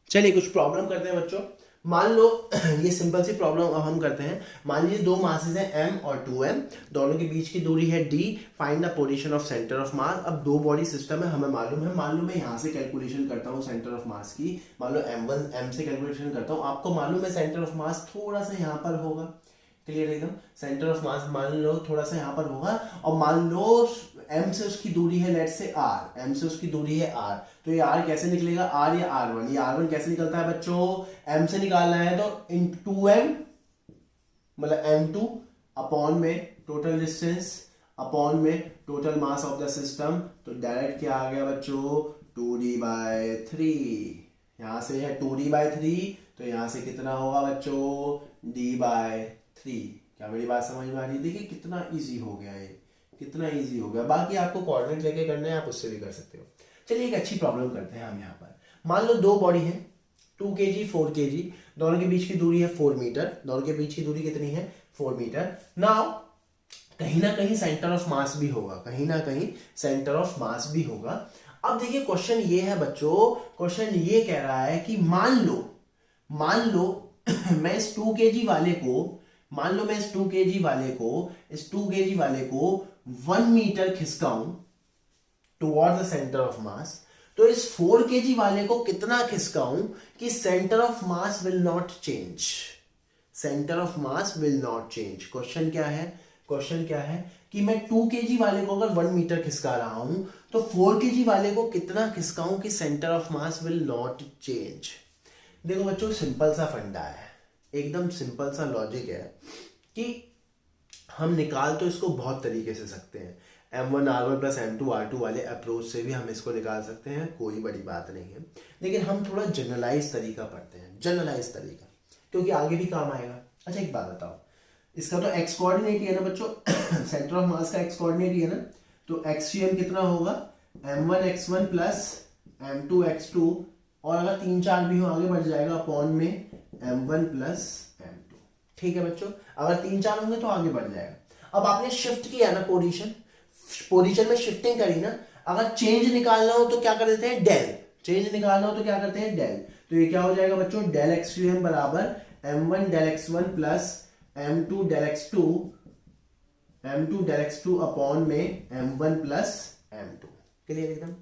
चलिए कुछ प्रॉब्लम करते हैं बच्चों। मान लो ये सिंपल सी प्रॉब्लम अब हम करते हैं। मान लीजिए दो मासेस हैं m और 2m, दोनों के बीच की दूरी है d, find the position of centre of मास। अब दो बॉडी सिस्टम है, हमें मालूम है, मान लो मैं यहाँ से कैलकुलेशन करता हूँ सेंटर ऑफ मास की, मान लो m से कैलकुलेशन करता हूँ, आपको मालूम है सेंटर ऑफ मास थोड़ा सा यहाँ पर होगा, क्लियर एकदम, सेंटर ऑफ मास मान लो थोड़ा सा यहाँ पर होगा, और मान लो m से उसकी दूरी है लेट से r, m से उसकी दूरी है r, तो ये r कैसे निकलेगा, r या r1, ये r1 कैसे निकलता है बच्चों, m से निकालना है तो इन 2m मतलब m2 upon M total distance upon M total mass of the system, तो डायरेक्ट क्या आ गया बच्चों 2d/3, यहां से है 2d/3, तो यहां से कितना होगा बच्चों d/3। क्या मेरी बात समझ में आ रही है? देखिए कितना इजी हो गया है, कितना इजी हो गया। बाकी आपको कोऑर्डिनेट लेके करना है, आप उससे भी कर सकते हो। चलिए एक अच्छी प्रॉब्लम करते हैं हम यहाँ पर। मान लो दो बॉडी है 2 kg 4 kg, दोनों के बीच की दूरी है 4 मीटर, दोनों के बीच की दूरी कितनी है 4 मीटर। नाउ कहीं ना कहीं सेंटर ऑफ मास भी होगा, कहीं ना कहीं सेंटर ऑफ मास भी होगा। अब देखिए क्वेश्चन ये है बच्चों, क्वेश्चन ये कह रहा है कि मान लो मैं इस 2 kg वाले को, मान लो मैं इस 2 kg वाले को 1 मीटर खिसकाऊं toward the centre of mass, तो इस 4 kg वाले को कितना खिसकाऊं कि centre of mass will not change, centre of mass will not change. Question क्या है कि मैं 2 kg वाले को अगर 1 मीटर खिसका रहा हूं, तो 4 kg वाले को कितना खिसकाऊं कि centre of mass will not change. देखो बच्चों सिंपल सा फंडा है, एकदम सिंपल सा लॉजिक है कि हम निकाल तो इसको बहुत तरीके से सकते हैं, M1R1 प्लस M2R2 वाले अप्रोच से भी हम इसको निकाल सकते हैं, कोई बड़ी बात नहीं है। लेकिन हम थोड़ा जनरलाइज तरीका पढ़ते हैं, जनरलाइज तरीका, क्योंकि आगे भी काम आएगा। अच्छा एक बात बताओ, इसका तो x कोऑर्डिनेट ही है ना बच्चों, सेंटर ऑफ मास का x कोऑर्डिनेट ही है ना, तो XUM कितना होगा M1x1 प्लस M2x2, और अगर 3 4 भी हो आगे बढ़ जाएगा upon M M1 plus M2। ठीक है बच्चों, अगर 3 4 होंगे तो आगे बढ़ जाएगा। अब आपने शिफ्ट किया ना, पोजीशन में शिफ्टिंग करी ना, अगर चेंज निकालना हो तो क्या कर देते हैं डेल, चेंज निकालना हो तो क्या करते हैं डेल, तो ये क्या हो जाएगा बच्चों डेल XUM बराबर M1 del x1 plus M2 del x2 upon M M1 plus M2। Clear एकदम।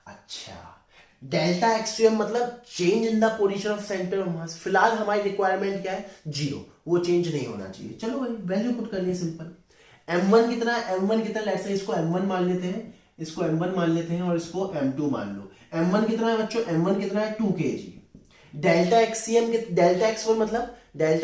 अच्छा डेल्टा XUM मतलब change in the position of centre of मास। फिलहाल हमारी रिक्वायरमेंट क्या है 0, वो चेंज नहीं होना चाहिए। चलो भाई वैल्यू पुट करनी है सिंपल। M1 कितना है, लेट्स से इसको M1 मान लेते हैं, इसको M1 मान लेते हैं और इसको M2 मान लो। M1 कितना है बच्चों, M1 कितना है 2 kg। डेल्टा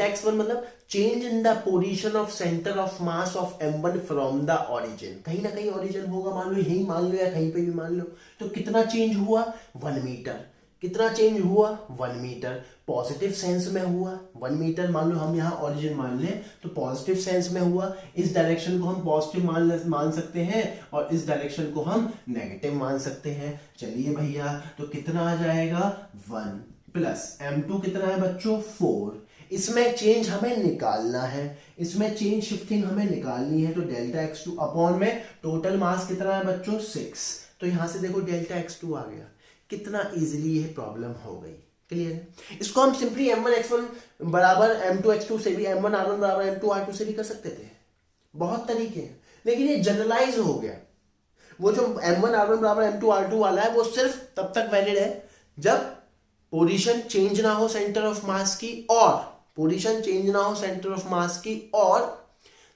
x1 मतलब change in the position of centre of mass of M1 from the origin. कहीं ना कहीं ओरिजिन होगा, मान लो यही मान लो या कहीं पे भी मान लो, तो कितना चेंज हुआ 1 मीटर। कितना चेंज हुआ 1 मीटर, पॉजिटिव सेंस में हुआ 1 मीटर। मान लो हम यहाँ ओरिजिन मान लें तो पॉजिटिव सेंस में हुआ, इस डायरेक्शन को हम पॉजिटिव मान सकते हैं और इस डायरेक्शन को हम नेगेटिव मान सकते हैं। चलिए भैया तो कितना आ जाएगा 1 प्लस M2 कितना है बच्चों 4। इसमें चेंज हमें निकालना है, इसमें चेंज शिफ्टिंग हमें निकालनी है, तो delta x2 upon M total मास कितना है बच्चों 6। तो यहां से देखो डेल्टा x2 आ गया, कितना इजीली ये प्रॉब्लम हो गई। क्लियर है। इसको हम सिंपली M1x1 बराबर M2x2 से भी, M1R1 बराबर M2R2 से भी कर सकते थे, बहुत तरीके हैं, लेकिन ये जनरलाइज हो गया। वो जो M1R1 बराबर M2R2 वाला है वो सिर्फ तब तक वैलिड है जब पोजीशन चेंज ना हो सेंटर ऑफ मास की, और पोजीशन चेंज ना हो सेंटर ऑफ मास की, और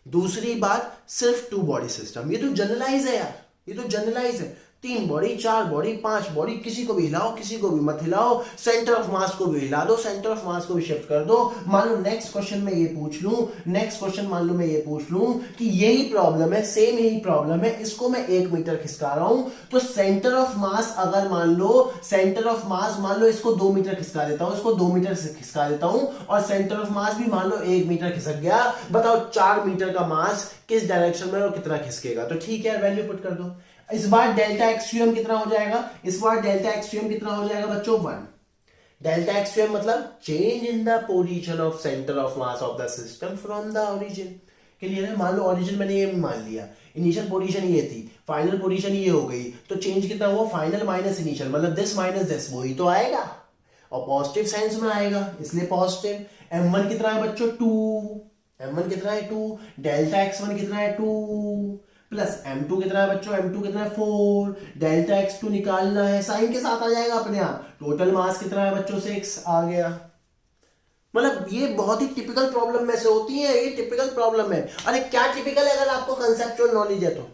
दूसरी बात सिर्फ 2 बॉडी सिस्टम। ये तो जनरलाइज है यार, ये तो जनरलाइज है। 3 बॉडी, 4 बॉडी, 5 बॉडी, किसी को भी हिलाओ, किसी को भी मत हिलाओ, सेंटर ऑफ मास को भी हिला दो, सेंटर ऑफ मास को भी शिफ्ट कर दो। मान लो नेक्स्ट क्वेश्चन में ये पूछ लूं, नेक्स्ट क्वेश्चन मान लो मैं ये पूछ लूं कि यही प्रॉब्लम है, सेम यही प्रॉब्लम है, इसको मैं 1 मीटर खिसका रहा हूं, तो सेंटर ऑफ मास अगर मान लो सेंटर ऑफ मास मान लो इसको 2 मीटर खिसका देता हूं, इसको 2 मीटर से खिसका देता हूं, और सेंटर ऑफ मास भी मान लो 1 मीटर खिसक गया, बताओ 4 मीटर का मास किस डायरेक्शन में और कितना खिसकेगा। तो ठीक है, वैल्यू पुट कर दो। इस बार डेल्टा एक्सयूएम कितना हो जाएगा, इस बार डेल्टा एक्सयूएम कितना हो जाएगा बच्चों, 1। डेल्टा एक्सयूएम मतलब change in the position of centre of mass of the system from the origin. Clear है? मान लो ओरिजिन मैंने ये मान लिया, इनिशियल पोजीशन ये थी, फाइनल पोजीशन ये हो गई, तो चेंज कितना हुआ, फाइनल माइनस इनिशियल, मतलब दिस माइनस दिस, वही तो आएगा और पॉजिटिव साइंस में आएगा, इसलिए पॉजिटिव। m1 कितना है बच्चों, 2, m1 कितना है 2, डेल्टा x1 कितना है 2, प्लस m2 कितना है बच्चों, m2 कितना है 4, डेल्टा x2 निकालना है, साइन के साथ आ जाएगा अपने आप। टोटल मास कितना है बच्चों, 6 आ गया। मतलब ये बहुत ही टिपिकल प्रॉब्लम में से होती है, ये टिपिकल प्रॉब्लम है। अरे क्या टिपिकल है, अगर आपको कंसेप्चुअल नॉलेज है तो।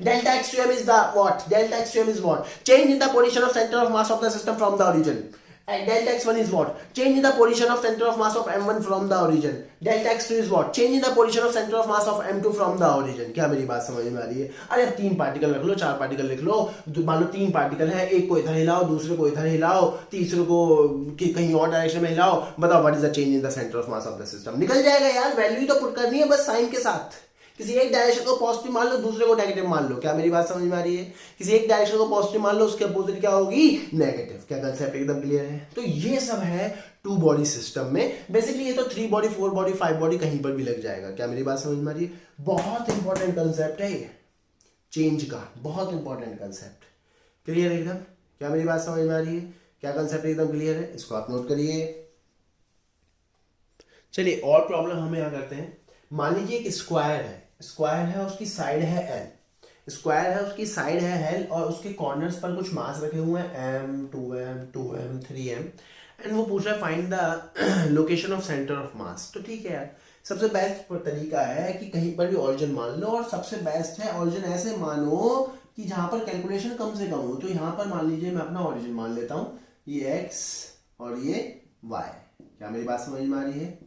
Delta XUM is the what? Delta XUM is what? Change in the position of center of mass of the system from the origin. And delta x1 is what? Change in the position of center of mass of m1 from the origin. Delta x2 is what? Change in the position of center of mass of m2 from the origin. क्या मेरी बात समझ में आ रही है? अरे अब 3 पार्टिकल रख लो, 4 पार्टिकल लिख लो, मान लो 3 पार्टिकल है, एक को इधर हिलाओ, दूसरे को इधर हिलाओ, तीसरे को कहीं और डायरेक्शन में हिलाओ, बताओ what is the change in the centre of mass of the system. निकल जाएगा यार, वैल्यू तो पुट करनी है बस साइन के साथ। किसी एक डायरेक्शन को पॉजिटिव मान लो, दूसरे को नेगेटिव मान लो। क्या मेरी बात समझ में आ रही है? किसी एक डायरेक्शन को पॉजिटिव मान लो, उसके अपोजिट क्या होगी, नेगेटिव। क्या कंसेप्ट एकदम क्लियर है? तो ये सब है 2 बॉडी सिस्टम में। बेसिकली ये तो 3 बॉडी, 4 बॉडी, 5 बॉडी कहीं पर भी लग जाएगा। क्या मेरी बात समझ में आ रही है? बहुत इंपॉर्टेंट कंसेप्ट है ये, चेंज का बहुत इंपॉर्टेंट कंसेप्ट। क्लियर है एकदम? क्या मेरी बात समझ में आ रही है? क्या कंसेप्ट एकदम क्लियर है? इसको आप नोट करिए। चलिए और प्रॉब्लम हम यहाँ करते हैं। मान लीजिए एक स्क्वायर है, स्क्वायर है, उसकी साइड है एल, स्क्वायर है, उसकी साइड है एल, और उसके कॉर्नर्स पर कुछ मास रखे हुए हैं m, 2m, 2m, 3m, and वो पूछ रहा है find the location of centre of mass. तो ठीक है यार, सबसे बेस्ट तरीका है कि कहीं पर भी ओरिजिन मान लो, और सबसे बेस्ट है ओरिजिन ऐसे मानो कि जहां पर कैलकुलेशन कम से कम हो। तो यहाँ पर मान लीजिए मैं अपना ओरिजिन मान लेता हूँ, ये x और ये y। क्या मेरी बात समझ में आ रही है?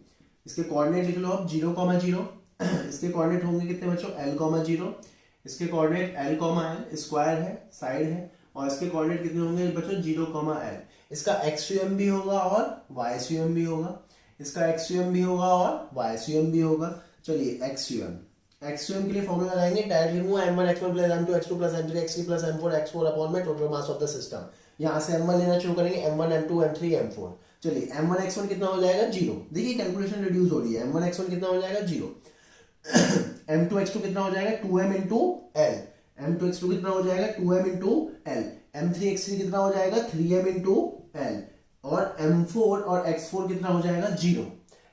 इसके कोऑर्डिनेट लिख लो अब 0,0। इसके कोऑर्डिनेट होंगे कितने बच्चों, l,0। इसके कोऑर्डिनेट l,l, स्क्वायर है, साइड है, और इसके कोऑर्डिनेट कितने होंगे बच्चों, 0,l। इसका एक्सयूएम भी होगा और वाईसीएम भी होगा, इसका एक्सयूएम भी होगा और वाईसीएम भी होगा। चलिए एक्सयूएम के लिए फॉर्मूला लगाएंगे, डायरेक्ट लिखूंगा m1 x1 plus m2 x2 plus m3 x3 plus m4 x4 upon M total mass of the system. यहाँ से m1 लेना शुरू करेंगे, m1 m2 m3 m4। चलिए m1 x1 कितना हो जाएगा, 0। देखिए कैलकुलेशन रिड्यूस हो रही है। m1 x1 कितना हो जाएगा, 0। m2 x2 कितना हो जाएगा, 2m into l। m2 x2 कितना हो जाएगा, 2m into l। m3 x3 कितना हो जाएगा, 3m इंटू l। और m4 और x4 कितना हो जाएगा, 0।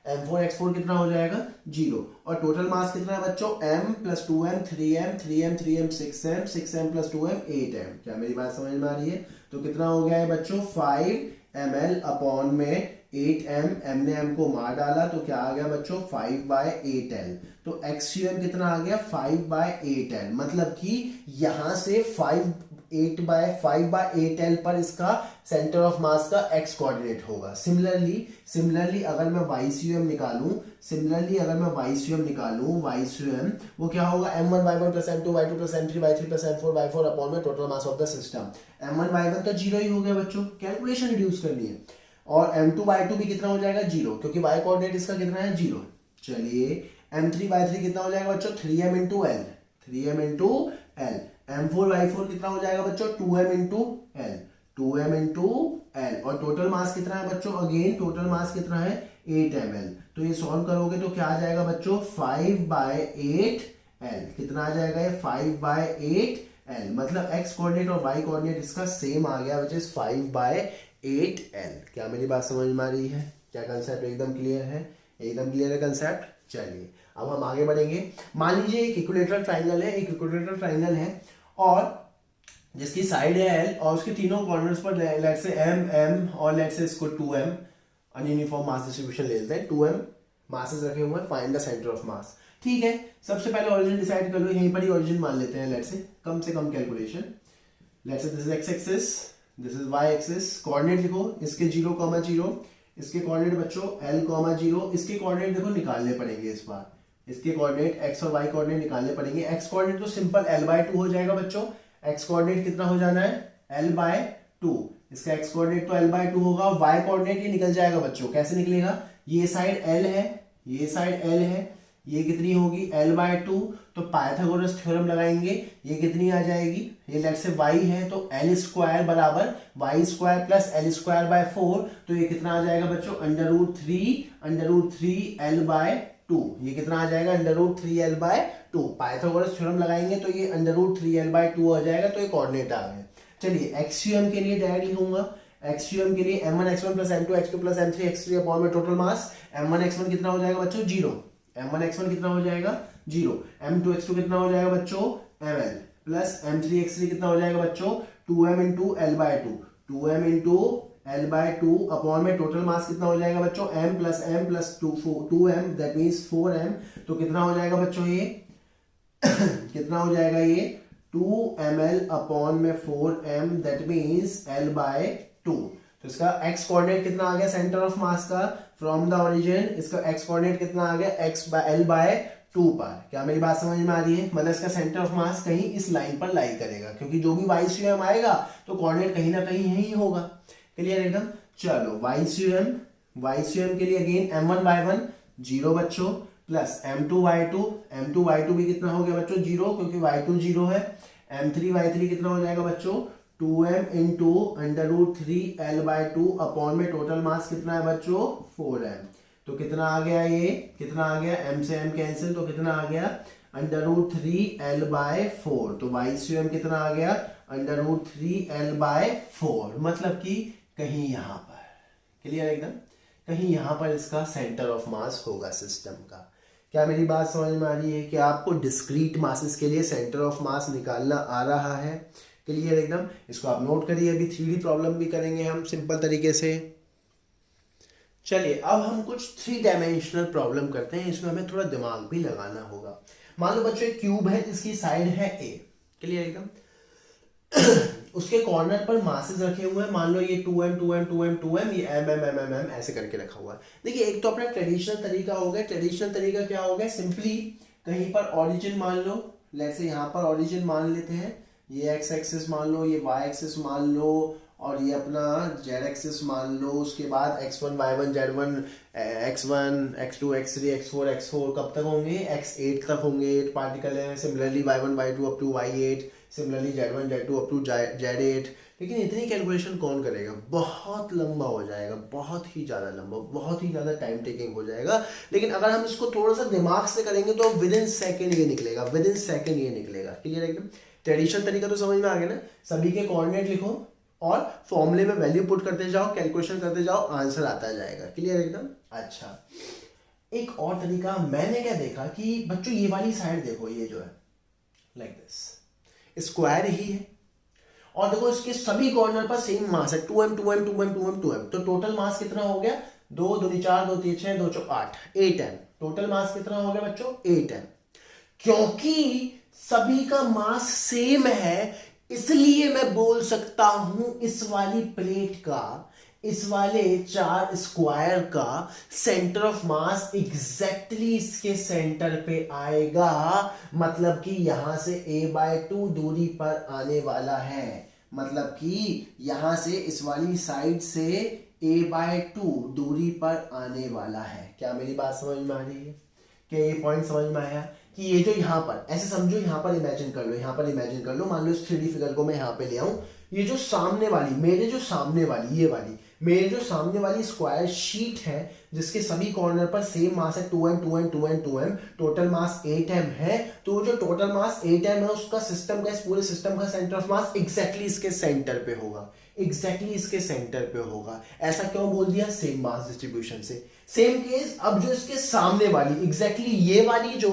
m4 x4 कितना हो जाएगा, 0। और टोटल मास कितना है बच्चों, m plus 2m 3m 3m 3m 6m 6m plus 2m 8m। क्या मेरी बात समझ में आ रही है? तो कितना हो गया है बच्चों, 5 ml अपॉन में 8m, m ने m को मार डाला तो क्या आ गया बच्चों, 5/8l। तो एक्सयूएम कितना आ गया, 5/8l। मतलब कि यहां से 5/8l पर इसका सेंटर ऑफ मास का x कोऑर्डिनेट होगा। सिमिलरली अगर मैं वाईसीएम निकालूं, वाईसीएम वो क्या होगा, m1 y1 plus m2 y2 plus m3 y3 plus m4 y4 upon M total mass of the system. m1 y1 तो 0 ही हो गया बच्चों, कैलकुलेशन रिड्यूस करनी है। और m2 y2 भी कितना हो जाएगा, 0, क्योंकि y कोऑर्डिनेट इसका कितना है, 0। चलिए m3 y3 कितना हो जाएगा बच्चों, 3m into l, 3m into l। m4 y4 कितना हो जाएगा बच्चों, 2m into l, 2m into l। और टोटल मास कितना है बच्चों, अगेन टोटल मास कितना है, 8 ml। तो ये सॉल्व करोगे तो क्या आ जाएगा बच्चों, 5/8l। कितना आ जाएगा ये, 5/8l। मतलब x कोऑर्डिनेट और y कोऑर्डिनेट इसका सेम आ गया, विच इज 5/8l। क्या मेरी बात समझ में आ रही है? क्या कंसेप्ट एकदम क्लियर है? एकदम क्लियर है कंसेप्ट। चलिए अब हम आगे बढ़ेंगे। मान लीजिए एक इक्विलेटरल ट्राइंगल है, और जिसकी साइड है l, और उसके तीनों कॉर्नर्स पर लेट से m और लेट से इसको 2m अनयूनिफॉर्म मास डिस्ट्रीब्यूशन ले लेते हैं। 2m मासेस रखे हुए हैं, फाइंड द सेंटर ऑफ मास। ठीक है, सबसे पहले ओरिजिन डिसाइड कर लो, यहीं पर ही ओरिजिन मान लेते हैं लेट से कम calculation. Let's say this is X axis, this is Y axis. Coordinate लिखो, इसके 0,0, इसके कोऑर्डिनेट बच्चों L,0, इसके कोऑर्डिनेट देखो निकालने पड़ेंगे इस बार, इसके कोऑर्डिनेट x और y कोऑर्डिनेट निकालने पड़ेंगे। x कोऑर्डिनेट तो सिंपल L/2 हो जाएगा बच्चों, x कोऑर्डिनेट कितना हो जाना है L/2, इसका x कोऑर्डिनेट तो L/2 होगा, y कोऑर्डिनेट ये निकल जाएगा बच्चों, कैसे निकलेगा, ये साइड L है, ये साइड L है, ये कितनी होगी L/2, तो पाइथागोरस थ्योरम लगाएंगे, ये कितनी आ जाएगी, ये लेट्स से y है तो L स्क्वायर बराबर y² प्लस L²/4, तो ये कितना आ जाएगा बच्चों √3 L/2, ये कितना आ जाएगा √3 L/2। पाइथागोरस थ्योरम लगाएंगे तो ये √3 L/2 आ जाएगा, तो ये कोऑर्डिनेट आ गए। चलिए एक्सियम के लिए डायरेक्ट लिखूंगा, एक्सियम के लिए m1 x1 plus m2 x2 plus m3 x3 upon M total मास, m1 x1 कितना हो जाएगा बच्चों 0, m1 x1 कितना हो जाएगा 0, m2 x2 कितना हो जाएगा बच्चों ml प्लस m3 x3 कितना हो जाएगा बच्चों 2m into L/2, 2m into L/2 upon M total मास कितना हो जाएगा बच्चों m plus 2m that means 4m, तो कितना हो जाएगा बच्चों ये कितना हो जाएगा ये 2ml अपॉन में 4m दैट मीन्स L/2। तो इसका x कोऑर्डिनेट कितना आ गया सेंटर ऑफ मास का फ्रॉम द ओरिजिन, इसका x कोऑर्डिनेट कितना आ गया L/2 पर। क्या मेरी बात समझ में आ रही है, मतलब इसका सेंटर ऑफ मास कहीं इस लाइन पर लाई करेगा, क्योंकि जो भी YCM आएगा तो कोऑर्डिनेट कहीं ना कहीं यही होगा। क्लियर एकदम। चलो YCM के लिए अगेन m1y1 0 बच्चों प्लस m2y2 भी कितना हो गया बच्चों 0, क्योंकि y2 0 है, m3y3 कितना हो जाएगा बच्चों 2m into √3 L/2 upon M total मास कितना है बच्चों 4m, तो कितना आ गया ये कितना आ गया m से m कैंसिल, तो कितना आ गया √3 L/4, तो YCM कितना आ गया √3 L/4, मतलब कि कहीं यहां पर। क्लियर एकदम, कहीं यहां पर इसका सेंटर ऑफ मास होगा सिस्टम का। क्या मेरी बात समझ में आ रही है कि आपको डिस्क्रीट मासेस के लिए सेंटर ऑफ मास निकालना आ रहा है। क्लियर एकदम, इसको आप नोट करिए, अभी 3D प्रॉब्लम भी करेंगे हम सिंपल तरीके से। चलिए अब हम कुछ 3 डायमेंशनल प्रॉब्लम करते हैं, इसमें हमें थोड़ा दिमाग भी लगाना होगा। मान लो बच्चों एक क्यूब है जिसकी साइड है A। क्लियर एकदम उसके कॉर्नर पर मासेस रखे हुए हैं, मान लो ये 2m, ये m ऐसे करके रखा हुआ है। देखिए एक तो अपना ट्रेडिशनल तरीका हो गया, ट्रेडिशनल तरीका क्या हो गया, सिंपली कहीं पर ओरिजिन मान लो, लेट्स से यहाँ पर ओरिजिन मान लेते हैं, ये x एक्सिस मान लो, ये y एक्सिस मान लो, और ये अपना z एक्सिस मान लो, उसके बाद x1 y1 z1 x1 x2 x3 x4 कब तक होंगे x8 तक होंगे, 8 पार्टिकल है। Similarly y1 y2 up to y8, similarly z1 z2 up to z8। लेकिन इतनी कैलकुलेशन कौन करेगा, बहुत लंबा हो जाएगा, बहुत ही ज़्यादा लंबा, बहुत ही ज़्यादा टाइम टेकिंग हो जाएगा। लेकिन अगर हम इसको थोड़ा सा दिमाग से करेंगे तो विद इन सेकेंड ये निकलेगा, विद इन सेकेंड ये निकलेगा। क्लियर एकदम, ट्रेडिशनल तरीका तो समझ में आ गया ना। सभी के कोऑर्डिनेट लिखो और फॉर्मूले में वैल्यू पुट करते जाओ, कैलकुलेशन करते जाओ, आंसर आता जाएगा। क्लियर एकदम। अच्छा एक और तरीका मैंने क्या देखा कि बच्चों ये वाली साइड देखो, ये जो है लाइक दिस स्क्वायर ही है, और देखो इसके सभी कॉर्नर पर सेम मास है 2m, तो टोटल मास कितना हो गया 2 2 4 2 3 6 2 4 8 8m। टोटल मास कितना हो गया बच्चों 8m। क्योंकि सभी का मास सेम है इसलिए मैं बोल सकता हूं इस वाली प्लेट का, इस वाले 4 स्क्वायर का सेंटर ऑफ मास एग्जैक्टली इसके सेंटर पे आएगा, मतलब कि यहां से a/2 दूरी पर आने वाला है, मतलब कि यहां से इस वाली साइड से a/2 दूरी पर आने वाला है। क्या मेरी बात समझ में आ रही है, क्या ये पॉइंट समझ में आया कि ये जो यहां पर ऐसे समझो, यहां पर इमेजिन कर लो, यहां पर इमेजिन कर लो, मान लो इस 3D फिगर को मैं यहां पे ले आऊं, ये जो सामने वाली मेरे जो सामने वाली ये वाली मेरे जो सामने वाली स्क्वायर शीट है जिसके सभी कॉर्नर पर सेम मास है 2m, टोटल मास 8m है, तो जो टोटल मास 8m है उसका सिस्टम का, इस पूरे सिस्टम का सेंटर ऑफ मास एग्जैक्टली इसके सेंटर पे होगा, एग्जैक्टली इसके सेंटर पे होगा। ऐसा क्यों बोल दिया, सेम मास डिस्ट्रीब्यूशन से। सेम केस अब जो इसके सामने वाली एग्जैक्टली ये वाली जो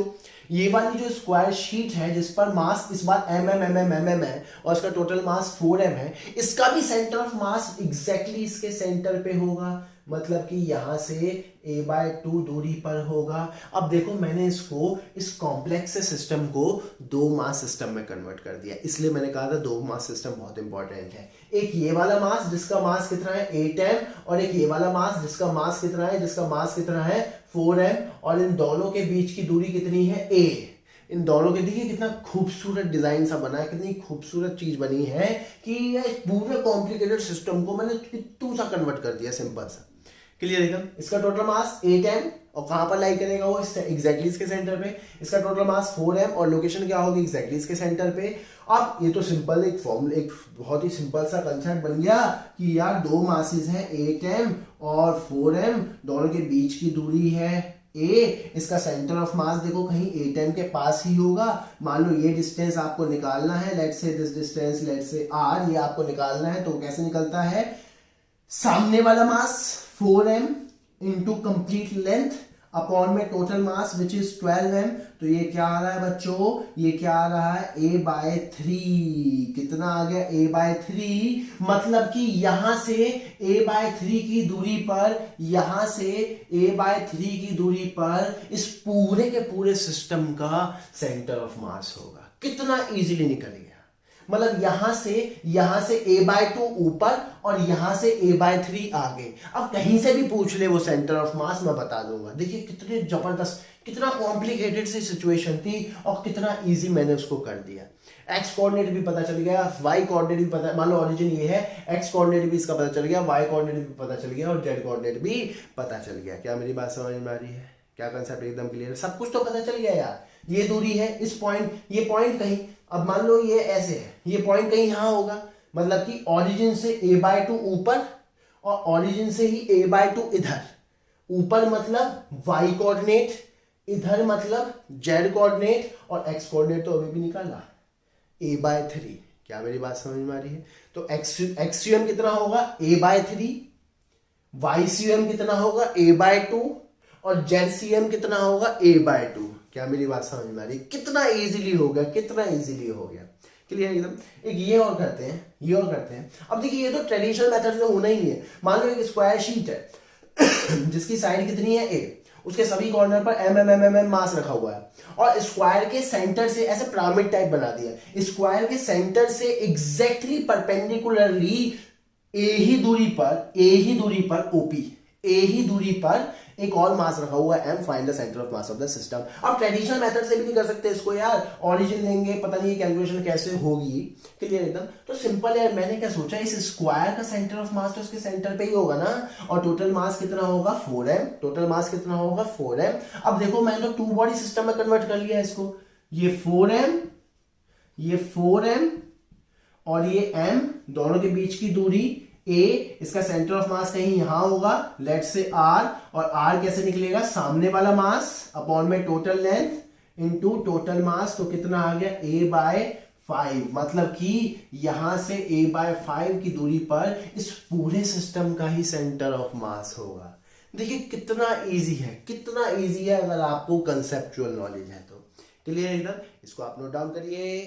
ये वाली जो स्क्वायर शीट है जिस पर मास इस बार mm है और इसका टोटल मास 4m है, इसका भी सेंटर ऑफ मास एग्जैक्टली इसके सेंटर पे होगा, मतलब कि यहां से a/2 दूरी पर होगा। अब देखो मैंने इसको इस कॉम्प्लेक्स सिस्टम को 2 मास सिस्टम में कन्वर्ट कर दिया, इसलिए मैंने कहा था 2 मास सिस्टम बहुत इंपॉर्टेंट है। एक ये वाला मास जिसका मास कितना है 8m और एक ये वाला मास जिसका मास कितना है 4m और इन दोनों के बीच की दूरी कितनी है a। इन दोनों के देखिए कितना खूबसूरत डिजाइन सा बना है, कितनी खूबसूरत चीज बनी है कि ये पूरे कॉम्प्लिकेटेड सिस्टम को मैंने कितू सा कन्वर्ट कर दिया, सिंपल सा। क्लियर एकदम। इसका टोटल मास 8m और कहां पर लाई करेगा वो एग्जैक्टली इसके सेंटर पे। इसका टोटल मास 4m और लोकेशन क्या होगी एग्जैक्टली इसके सेंटर पे। अब ये तो सिंपल एक फॉर्मूला, एक बहुत ही सिंपल सा कंसेप्ट बन गया कि यार 2 मासेस हैं 8m और 4m, दोनों के बीच की दूरी है a। इसका सेंटर ऑफ मास देखो कहीं 8m के पास ही होगा। मान लो ये डिस्टेंस आपको निकालना है, let's say this distance let's say r, ये आपको निकालना है तो कैसे निकलता है, सामने वाला mass 4m into complete length upon M total mass which is 12m। तो ये क्या आ रहा है बच्चों, ये क्या आ रहा है a/3। कितना आ गया a/3, मतलब कि यहां से a/3 की दूरी पर, यहां से a/3 की दूरी पर इस पूरे के पूरे सिस्टम का सेंटर ऑफ मास होगा। कितना इजीली निकल गया, मतलब यहां से a/2 ऊपर और यहां से a/3 आगे। अब कहीं से भी पूछ ले वो सेंटर ऑफ मास मैं बता दूंगा। देखिए कितने जबरदस्त, कितना कॉम्प्लिकेटेड सी सिचुएशन थी और कितना इजी मैंने उसको कर दिया। एक्स कोऑर्डिनेट भी पता चल गया, वाई कोऑर्डिनेट भी पता, मान लो ओरिजिन ये है, एक्स कोऑर्डिनेट भी इसका पता चल गया, वाई कोऑर्डिनेट भी पता चल गया और जेड कोऑर्डिनेट भी पता चल गया। क्या मेरी बात समझ में आ रही है, क्या कंसेप्ट एकदम क्लियर है, सब कुछ तो पता चल गया यार। ये दूरी है, इस पॉइंट, ये पॉइंट कहीं, अब मान लो ये ऐसे है, ये पॉइंट कहीं यहां होगा, मतलब कि ओरिजिन से a/2 ऊपर और ओरिजिन से ही a/2 इधर। ऊपर मतलब y कोऑर्डिनेट, इधर मतलब z कोऑर्डिनेट और x कोऑर्डिनेट तो अभी भी निकाला a/3। क्या मेरी बात समझ में आ रही है। तो एक्सियम कितना होगा a/3, ycm कितना होगा a/2 और zcm कितना होगा a/2। क्या मेरी बात समझ में आ रही है, कितना इजीली हो गया, कितना इजीली हो गया। क्लियर एकदम। एक ये और करते हैं, ये और करते हैं। अब देखिए ये तो ट्रेडिशनल मेथड में होना ही नहीं है। मान लो एक स्क्वायर शीट है जिसकी साइड कितनी है a, उसके सभी कॉर्नर पर mm मास रखा हुआ है और स्क्वायर के सेंटर से ऐसे पिरामिड टाइप बना दिया। स्क्वायर के सेंटर से एग्जैक्टली परपेंडिकुलरली a ही दूरी पर OP, a ही दूरी पर एक और मास रखा हुआ है m, find the centre of mass of the system. अब ट्रेडिशनल मेथड से भी नहीं कर सकते इसको यार, ओरिजिन लेंगे, पता नहीं कैलकुलेशन कैसे होगी। क्लियर एकदम। तो सिंपल यार, मैंने क्या सोचा, इस स्क्वायर का सेंटर ऑफ मास तो इसके सेंटर पे ही होगा ना, और टोटल मास कितना होगा 4m, टोटल मास कितना होगा 4m। अब देखो मैंने तो 2 बॉडी सिस्टम में कन्वर्ट कर लिया इसको, ये 4m और ये m, दोनों के बीच की दूरी a, इसका सेंटर ऑफ मास कहीं यहां होगा, लेट से r, और r कैसे निकलेगा, सामने वाला mass upon M total length into total mass. तो कितना आ गया a/5, मतलब कि यहां से a/5 की दूरी पर इस पूरे सिस्टम का ही सेंटर ऑफ मास होगा। देखिए कितना इजी है, कितना इजी है अगर आपको कंसेप्चुअल नॉलेज है तो। क्लियर एकदम। इसको आप नोट डाउन करिए।